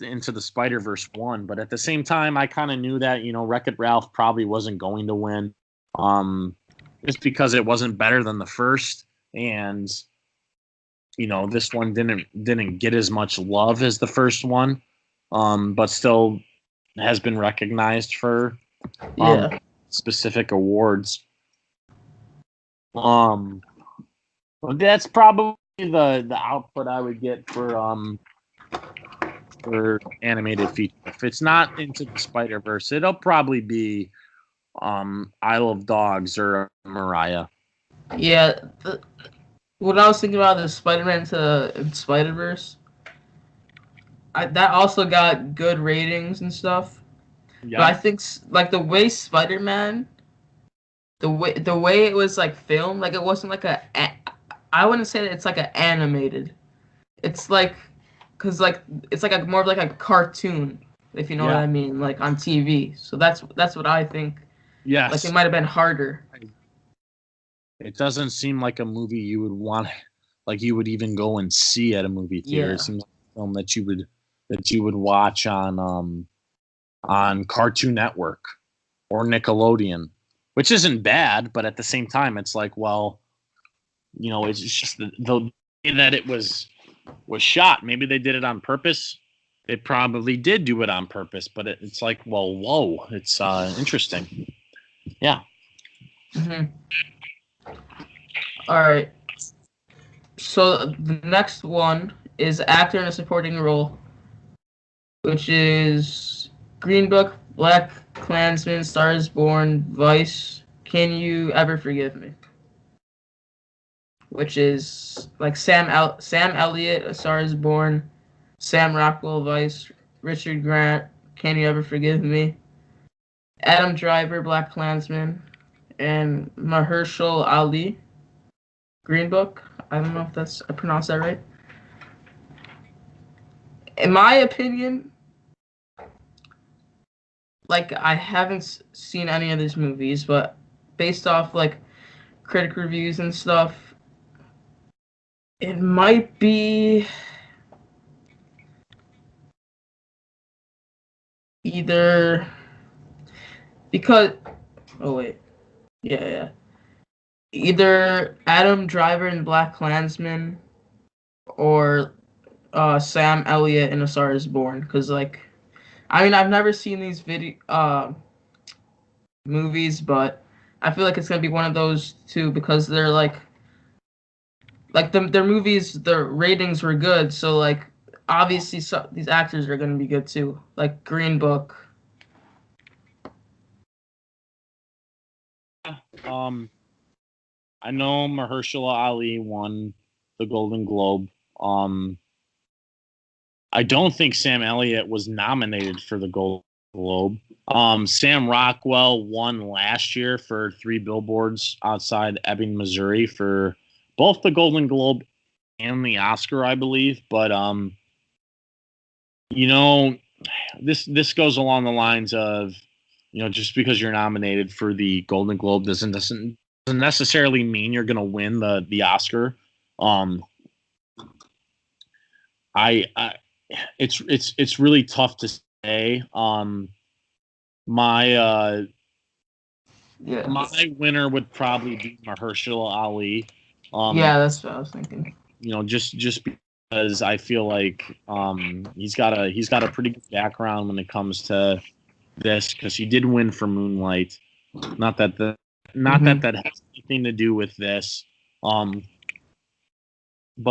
Into the Spider Verse one, but at the same time, I kind of knew that Wreck-It Ralph probably wasn't going to win, just because it wasn't better than the first, and this one didn't get as much love as the first one, but still has been recognized for Yeah. specific awards. Um, well, that's probably the output I would get for animated feature. If it's not Into the Spider Verse, it'll probably be Isle of Dogs or Mariah. Yeah. What I was thinking about the Spider-Man to Spider-Verse, that also got good ratings and stuff. But I Yeah, think like the way Spider-Man, the way it was like filmed, like it wasn't like I wouldn't say that it's like a animated. It's like, cause like it's like a more of like a cartoon, if you know what yeah, I mean, like on TV. So that's what I think. Like it yes. might have been harder. It doesn't seem like a movie you would want, like you would even go and see at a movie theater. It Yeah. seems like a film that you would watch on Cartoon Network or Nickelodeon, which isn't bad, but at the same time, it's like, well, it's just the way that it was shot. Maybe they did it on purpose. They probably did do it on purpose, but it's like, well, whoa, it's interesting. Yeah. Hmm. All right. So the next one is actor in a supporting role, which is Green Book, Black Klansman, Stars Born, Vice. Can you ever forgive me? Which is like Sam Elliott, A Star Is Born, Sam Rockwell, Vice, Richard Grant, Can You Ever Forgive Me, Adam Driver, Black Klansman, and Mahershala Ali, Green Book. I don't know if I pronounced that right. In my opinion, like I haven't seen any of these movies, but based off like critic reviews and stuff, it might be either because oh wait, yeah, either Adam Driver in Black Klansman or Sam Elliott in A Star Is Born, because like I mean, I've never seen these movies, but I feel like it's gonna be one of those two because they're like their movies, the ratings were good, so like obviously these actors are gonna be good too, like Green Book. Um, I know Mahershala Ali won the Golden Globe. I don't think Sam Elliott was nominated for the Golden Globe. Sam Rockwell won last year for Three Billboards Outside Ebbing, Missouri, for both the Golden Globe and the Oscar, I believe. But you know, this goes along the lines of, just because you're nominated for the Golden Globe doesn't necessarily mean you're going to win the Oscar. I it's really tough to say. My Yeah, my winner would probably be Mahershala Ali. yeah, that's what I was thinking. Just because I feel like he's got a pretty good background when it comes to this, because he did win for Moonlight. Not that that has anything to do with this. But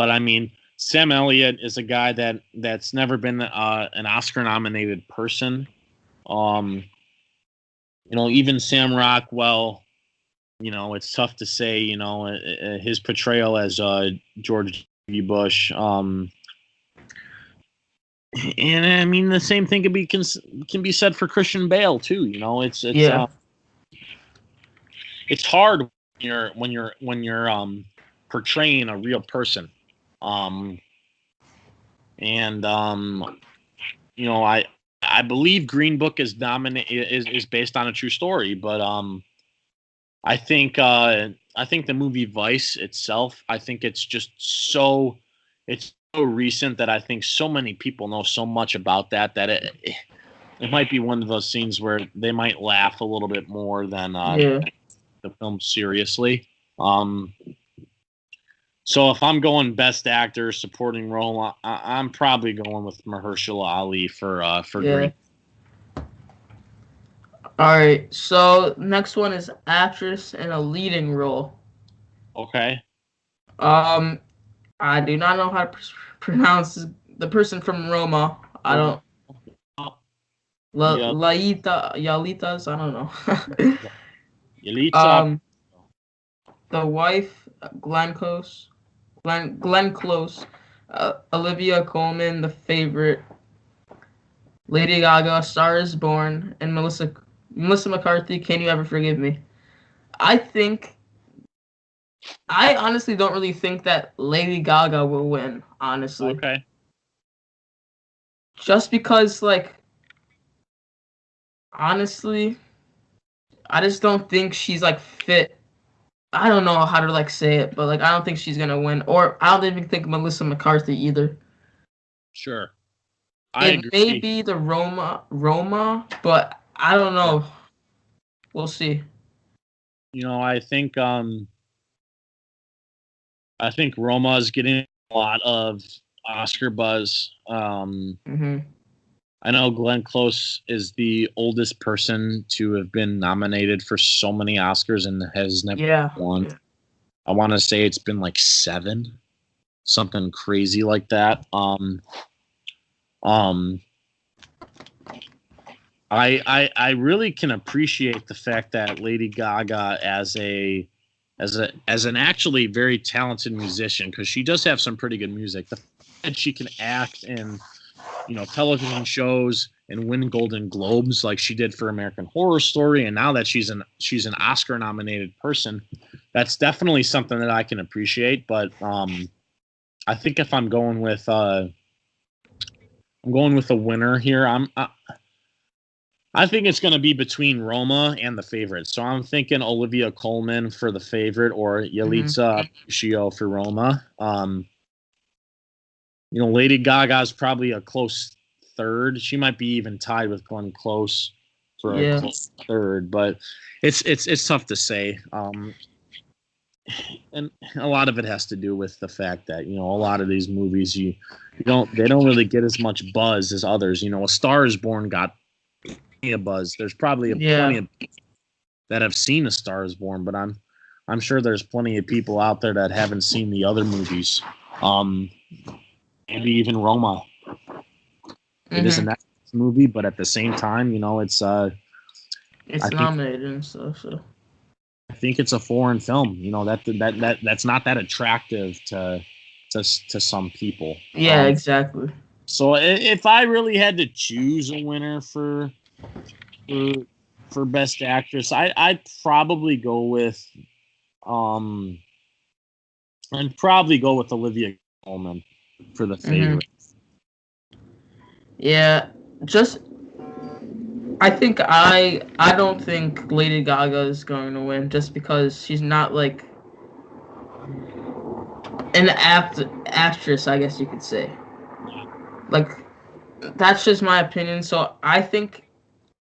I mean, Sam Elliott is a guy that's never been an Oscar nominated person. Even Sam Rockwell, it's tough to say, his portrayal as George W. Bush. And I mean, the same thing can be said for Christian Bale too. It's hard when you're portraying a real person. I believe Green Book is based on a true story, but I think the movie Vice itself, I think it's so recent that I think so many people know so much about that it might be one of those scenes where they might laugh a little bit more than the film seriously. So if I'm going Best Actor, Supporting Role, I'm probably going with Mahershala Ali for Green. All right, so next one is actress in a leading role. Okay. I do not know how to pronounce the person from Roma. I don't. Yalitas. I don't know. Yalitza. The wife, Glenn Close. Glenn Close. Olivia Colman, The Favorite. Lady Gaga, Star is Born, and Melissa McCarthy, Can You Ever Forgive Me? I honestly don't really think that Lady Gaga will win, honestly. Okay. Just because, like, honestly, I just don't think she's, like, fit. I don't know how to, like, say it, but, like, I don't think she's gonna win. Or I don't even think Melissa McCarthy either. Sure. It may be the Roma, but I don't know. Yeah. We'll see. I think Roma is getting a lot of Oscar buzz. I know Glenn Close is the oldest person to have been nominated for so many Oscars and has never won. Yeah. I want to say it's been like 7, something crazy like that. I really can appreciate the fact that Lady Gaga as an actually very talented musician, because she does have some pretty good music. The fact that she can act in television shows and win Golden Globes like she did for American Horror Story, and now that she's an Oscar nominated person, that's definitely something that I can appreciate. But I think if I'm going with a winner here, I think it's going to be between Roma and The Favorite. So I'm thinking Olivia Colman for The Favorite or Yalitza Aparicio for Roma. Lady Gaga's probably a close third. She might be even tied with Glenn Close for a close third, but it's tough to say. and a lot of it has to do with the fact that a lot of these movies they don't really get as much buzz as others. A Star Is Born got plenty of buzz. There's probably plenty of that have seen A Star Is Born, but I'm sure there's plenty of people out there that haven't seen the other movies. Maybe even Roma. It is a Netflix movie, but at the same time, it's nominated and stuff. So I think it's a foreign film. That's not that attractive to some people. Yeah, exactly. So if I really had to choose a winner for Best Actress, I'd probably go with Olivia Colman for The Favorite. Yeah, I think I don't think Lady Gaga is going to win just because she's not like an actress, I guess you could say. Like, that's just my opinion. So I think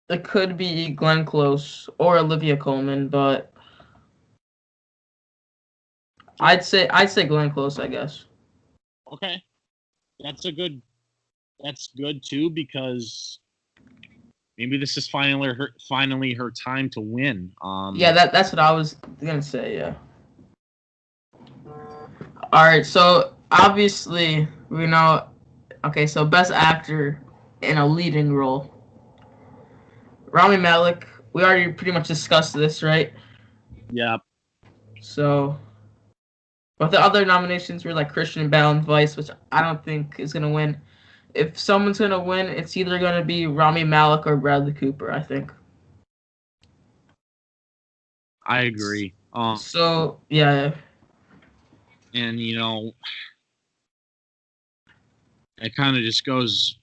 it could be Glenn Close or Olivia Colman, but I'd say Glenn Close, I guess. Okay, that's good too, because maybe this is finally her time to win. Yeah, that's what I was gonna say. Yeah. All right, so obviously we know. Okay, so Best Actor in a leading role. Rami Malek. We already pretty much discussed this, right? Yeah. So, but the other nominations were like Christian Bale and Vice, which I don't think is gonna win. If someone's gonna win, it's either gonna be Rami Malek or Bradley Cooper, I think. I agree. So yeah. And it kind of just goes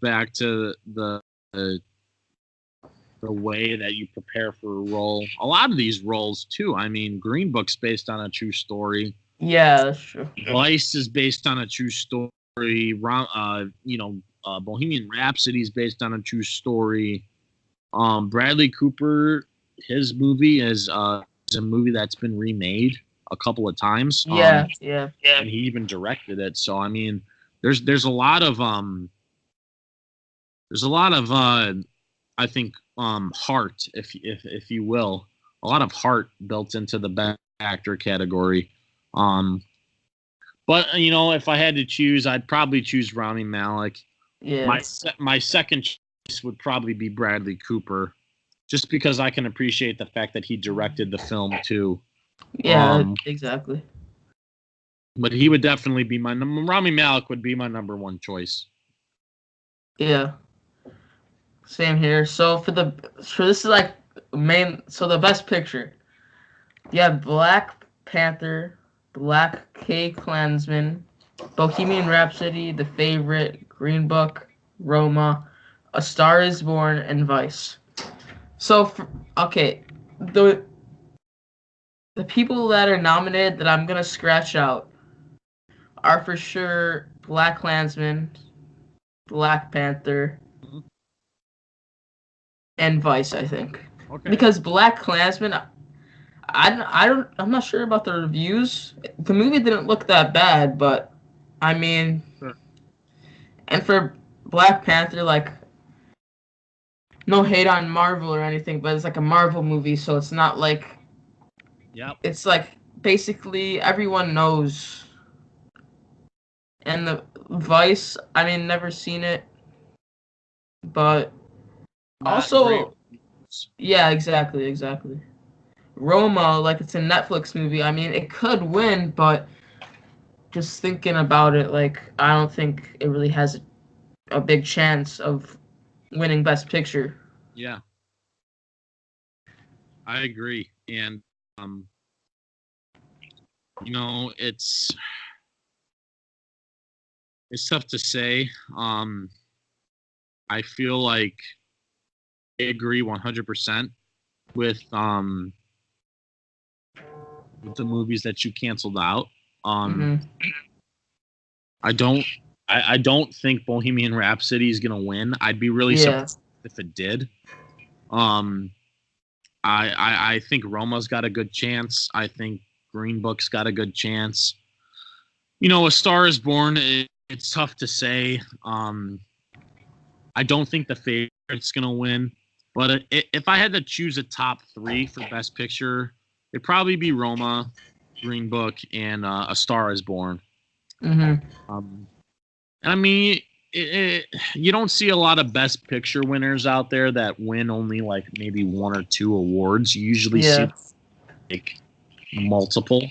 back to the way that you prepare for a role. A lot of these roles too. I mean, Green Book's based on a true story. Yeah, that's true. Vice is based on a true story. Bohemian Rhapsody is based on a true story. Bradley Cooper, his movie is a movie that's been remade a couple of times. Yeah. And he even directed it. So I mean, there's a lot of I think heart, if you will, a lot of heart built into the Best Actor category. But if I had to choose, I'd probably choose Rami Malek. Yeah. My second choice would probably be Bradley Cooper, just because I can appreciate the fact that he directed the film too. Yeah, exactly. But he would definitely be Rami Malek would be my number one choice. Yeah. Same here. So this is like the Best Picture. You have Black Panther, Black Klansman, Bohemian Rhapsody, The Favorite, Green Book, Roma, A Star Is Born, and Vice. So the people that are nominated that I'm gonna scratch out are for sure Black Klansman, Black Panther, and Vice, I think. Okay. Because Black Klansman, I'm not sure about the reviews. The movie didn't look that bad, but I mean, sure. And for Black Panther, like, no hate on Marvel or anything, but it's like a Marvel movie, so it's not like. Yep. It's like basically everyone knows. And the Vice, I mean, never seen it, but also, yeah, exactly. Roma, like, it's a Netflix movie. I mean, it could win, but just thinking about it, like, I don't think it really has a big chance of winning Best Picture. Yeah, I agree, and it's tough to say. I feel like I agree 100% with the movies that you canceled out. I don't think Bohemian Rhapsody is gonna win. I'd be really surprised if it did. I think Roma's got a good chance. I think Green Book's got a good chance. You know, A Star Is Born. It's tough to say. I don't think the favorite's gonna win, but if I had to choose a top 3 for Best Picture, it'd probably be Roma, Green Book, and A Star Is Born. And I mean, you don't see a lot of Best Picture winners out there that win only like maybe 1 or 2 awards. You usually see like multiple.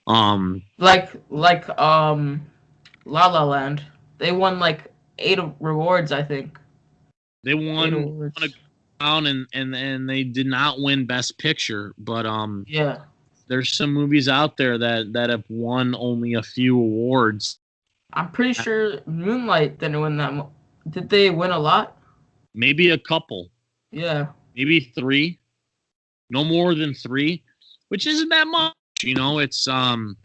Like La La Land. They won like 8 rewards, I think. They won a crown and they did not win Best Picture, but yeah. There's some movies out there that have won only a few awards. I'm pretty sure Moonlight didn't win that. Did they win a lot? Maybe a couple. Yeah. Maybe 3. No more than 3, which isn't that much. You know, it's and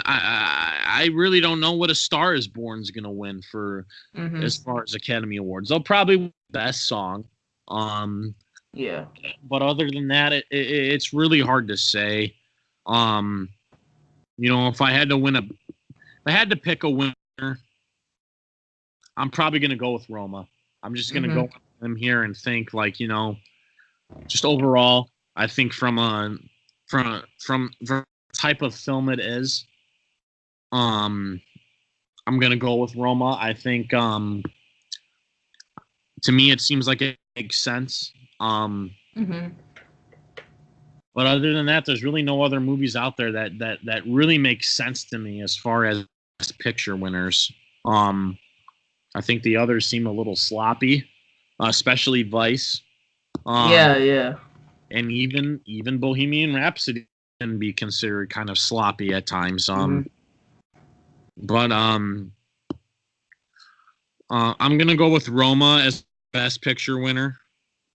I really don't know what A Star Is Born's gonna win for as far as Academy Awards. They'll probably win Best Song. Yeah. But other than that, it's really hard to say. You know, if I had to pick a winner, I'm probably gonna go with Roma. I'm just gonna go with them here and think like, you know, just overall, I think from the type of film it is, I'm gonna go with Roma. I think to me it seems like it makes sense. But other than that, there's really no other movies out there that really make sense to me as far as Best Picture winners. I think the others seem a little sloppy, especially Vice. Yeah. And even Bohemian Rhapsody can be considered kind of sloppy at times. But I'm gonna go with Roma as Best Picture winner.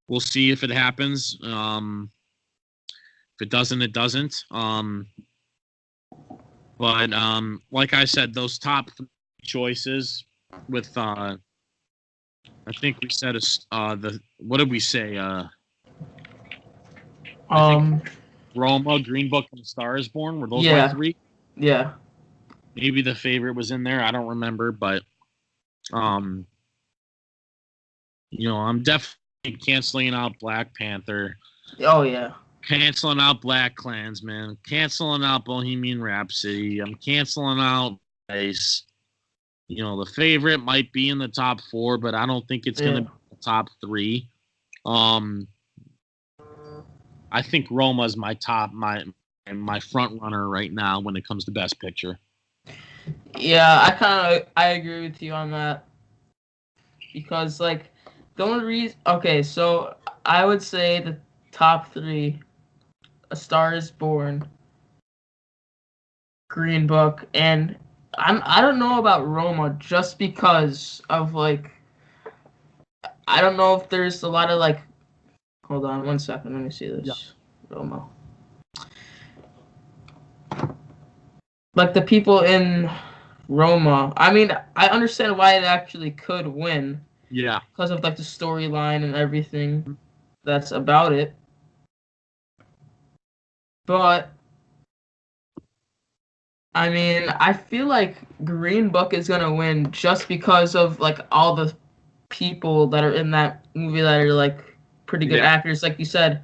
We'll see if it happens. If it doesn't, it doesn't. But like I said, those top 3 choices with I think we said what did we say? I think Roma, Green Book, and Star Is Born were those my 3? Yeah. Maybe the favorite was in there. I don't remember, but you know, I'm definitely canceling out Black Panther. Oh yeah. Canceling out Black Klansman. Canceling out Bohemian Rhapsody. I'm canceling out Vice. You know, the favorite might be in the top 4, but I don't think it's going to be the top 3. I think Roma's my front runner right now when it comes to Best Picture. Yeah, I agree with you on that. Because like the only reason, okay, so I would say the top 3: A Star Is Born, Green Book, and I don't know about Roma just because of like I don't know if there's a lot of like hold on 1 second, let me see this. Yeah. Roma. Like the people in Roma, I mean, I understand why it actually could win. Yeah. Because of like the storyline and everything that's about it. But I mean, I feel like Green Book is gonna win just because of like all the people that are in that movie that are like pretty good actors, like you said.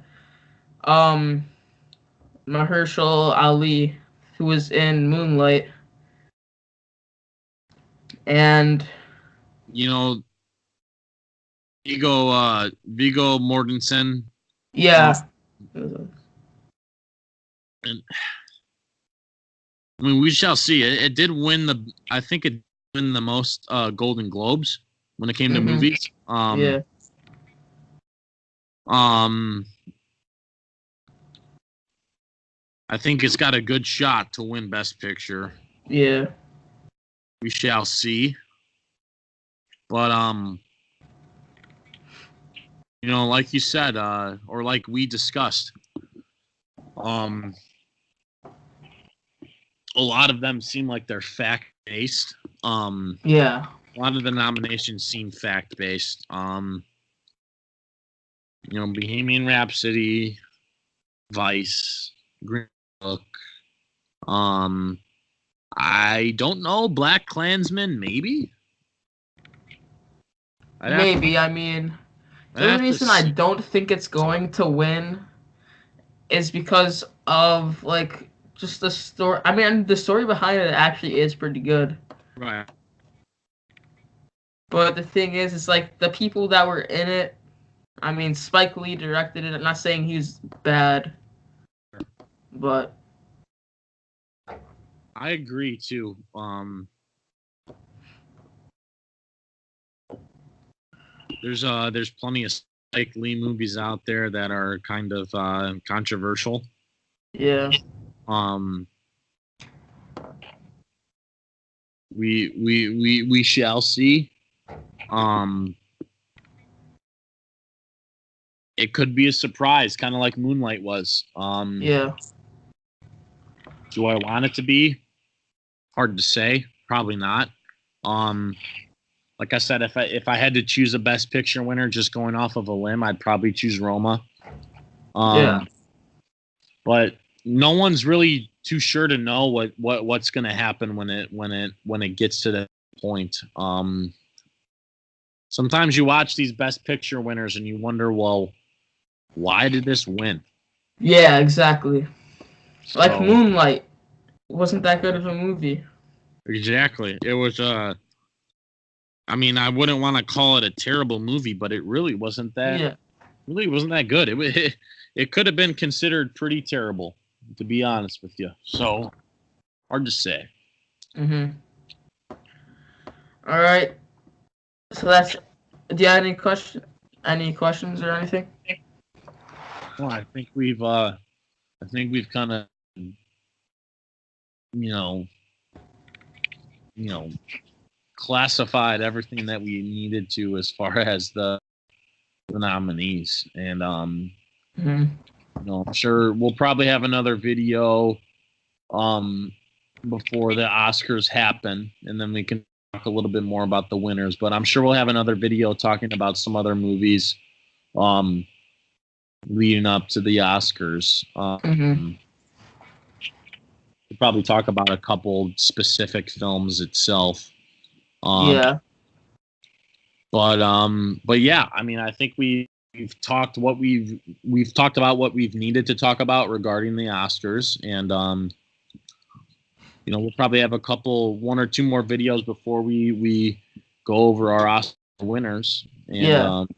Mahershala Ali, who was in Moonlight, and you know, Viggo Mortensen. Yeah. And I mean, we shall see. It did win I think it won the most Golden Globes when it came to movies. Yeah. I think it's got a good shot to win Best Picture. Yeah. We shall see. But you know, like you said, or like we discussed, a lot of them seem like they're fact-based. Yeah. A lot of the nominations seem fact-based. You know, Bohemian Rhapsody, Vice, Green I don't know. Black Klansman, maybe. Maybe. I mean, the only reason I don't think it's going to win is because of like just the story. I mean, the story behind it actually is pretty good. Right. But the thing is, it's like the people that were in it. I mean, Spike Lee directed it. I'm not saying he's bad, but I agree too. There's plenty of Spike Lee movies out there that are kind of controversial. yeah. We shall see. It could be a surprise, kind of like Moonlight was. Yeah. Do I want it to be? Hard to say. Probably not. Like I said, if I had to choose a Best Picture winner, just going off of a limb, I'd probably choose Roma. Yeah. But no one's really too sure to know what's going to happen when it gets to that point. Sometimes you watch these Best Picture winners and you wonder, well, why did this win? Yeah, exactly. So, like Moonlight wasn't that good of a movie. Exactly. It was I mean, I wouldn't want to call it a terrible movie, but it really wasn't that. Yeah. Really wasn't that good. It could have been considered pretty terrible, to be honest with you. So hard to say. Mhm. All right. So that's. Do you have any questions or anything? Well, I think we've kind of you know classified everything that we needed to as far as the nominees, and Mhm. I'm sure we'll probably have another video before the Oscars happen, and then we can talk a little bit more about the winners. But I'm sure we'll have another video talking about some other movies leading up to the Oscars. Mhm. We'll probably talk about a couple specific films itself. Yeah. But yeah, I mean, I think we've talked we've talked about what we've needed to talk about regarding the Oscars, and we'll probably have one or two more videos before we go over our Oscar winners, and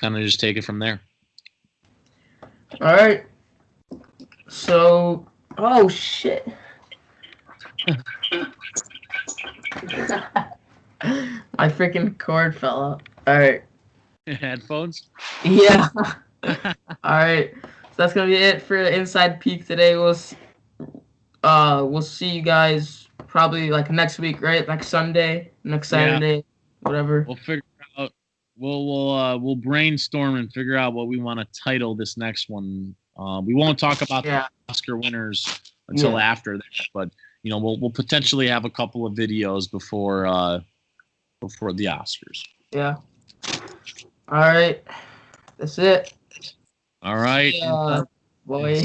kind of just take it from there. All right. So, oh shit. My freaking cord fell out. All right. Headphones? Yeah. All right. So that's gonna be it for the Inside Peek today. We'll see you guys probably like next week, right? Next Sunday, next Saturday, whatever. We'll figure out. We'll brainstorm and figure out what we want to title this next one. We won't talk about the Oscar winners until after that, but we'll potentially have a couple of videos before the Oscars. Yeah. All right. That's it. All right. Boy.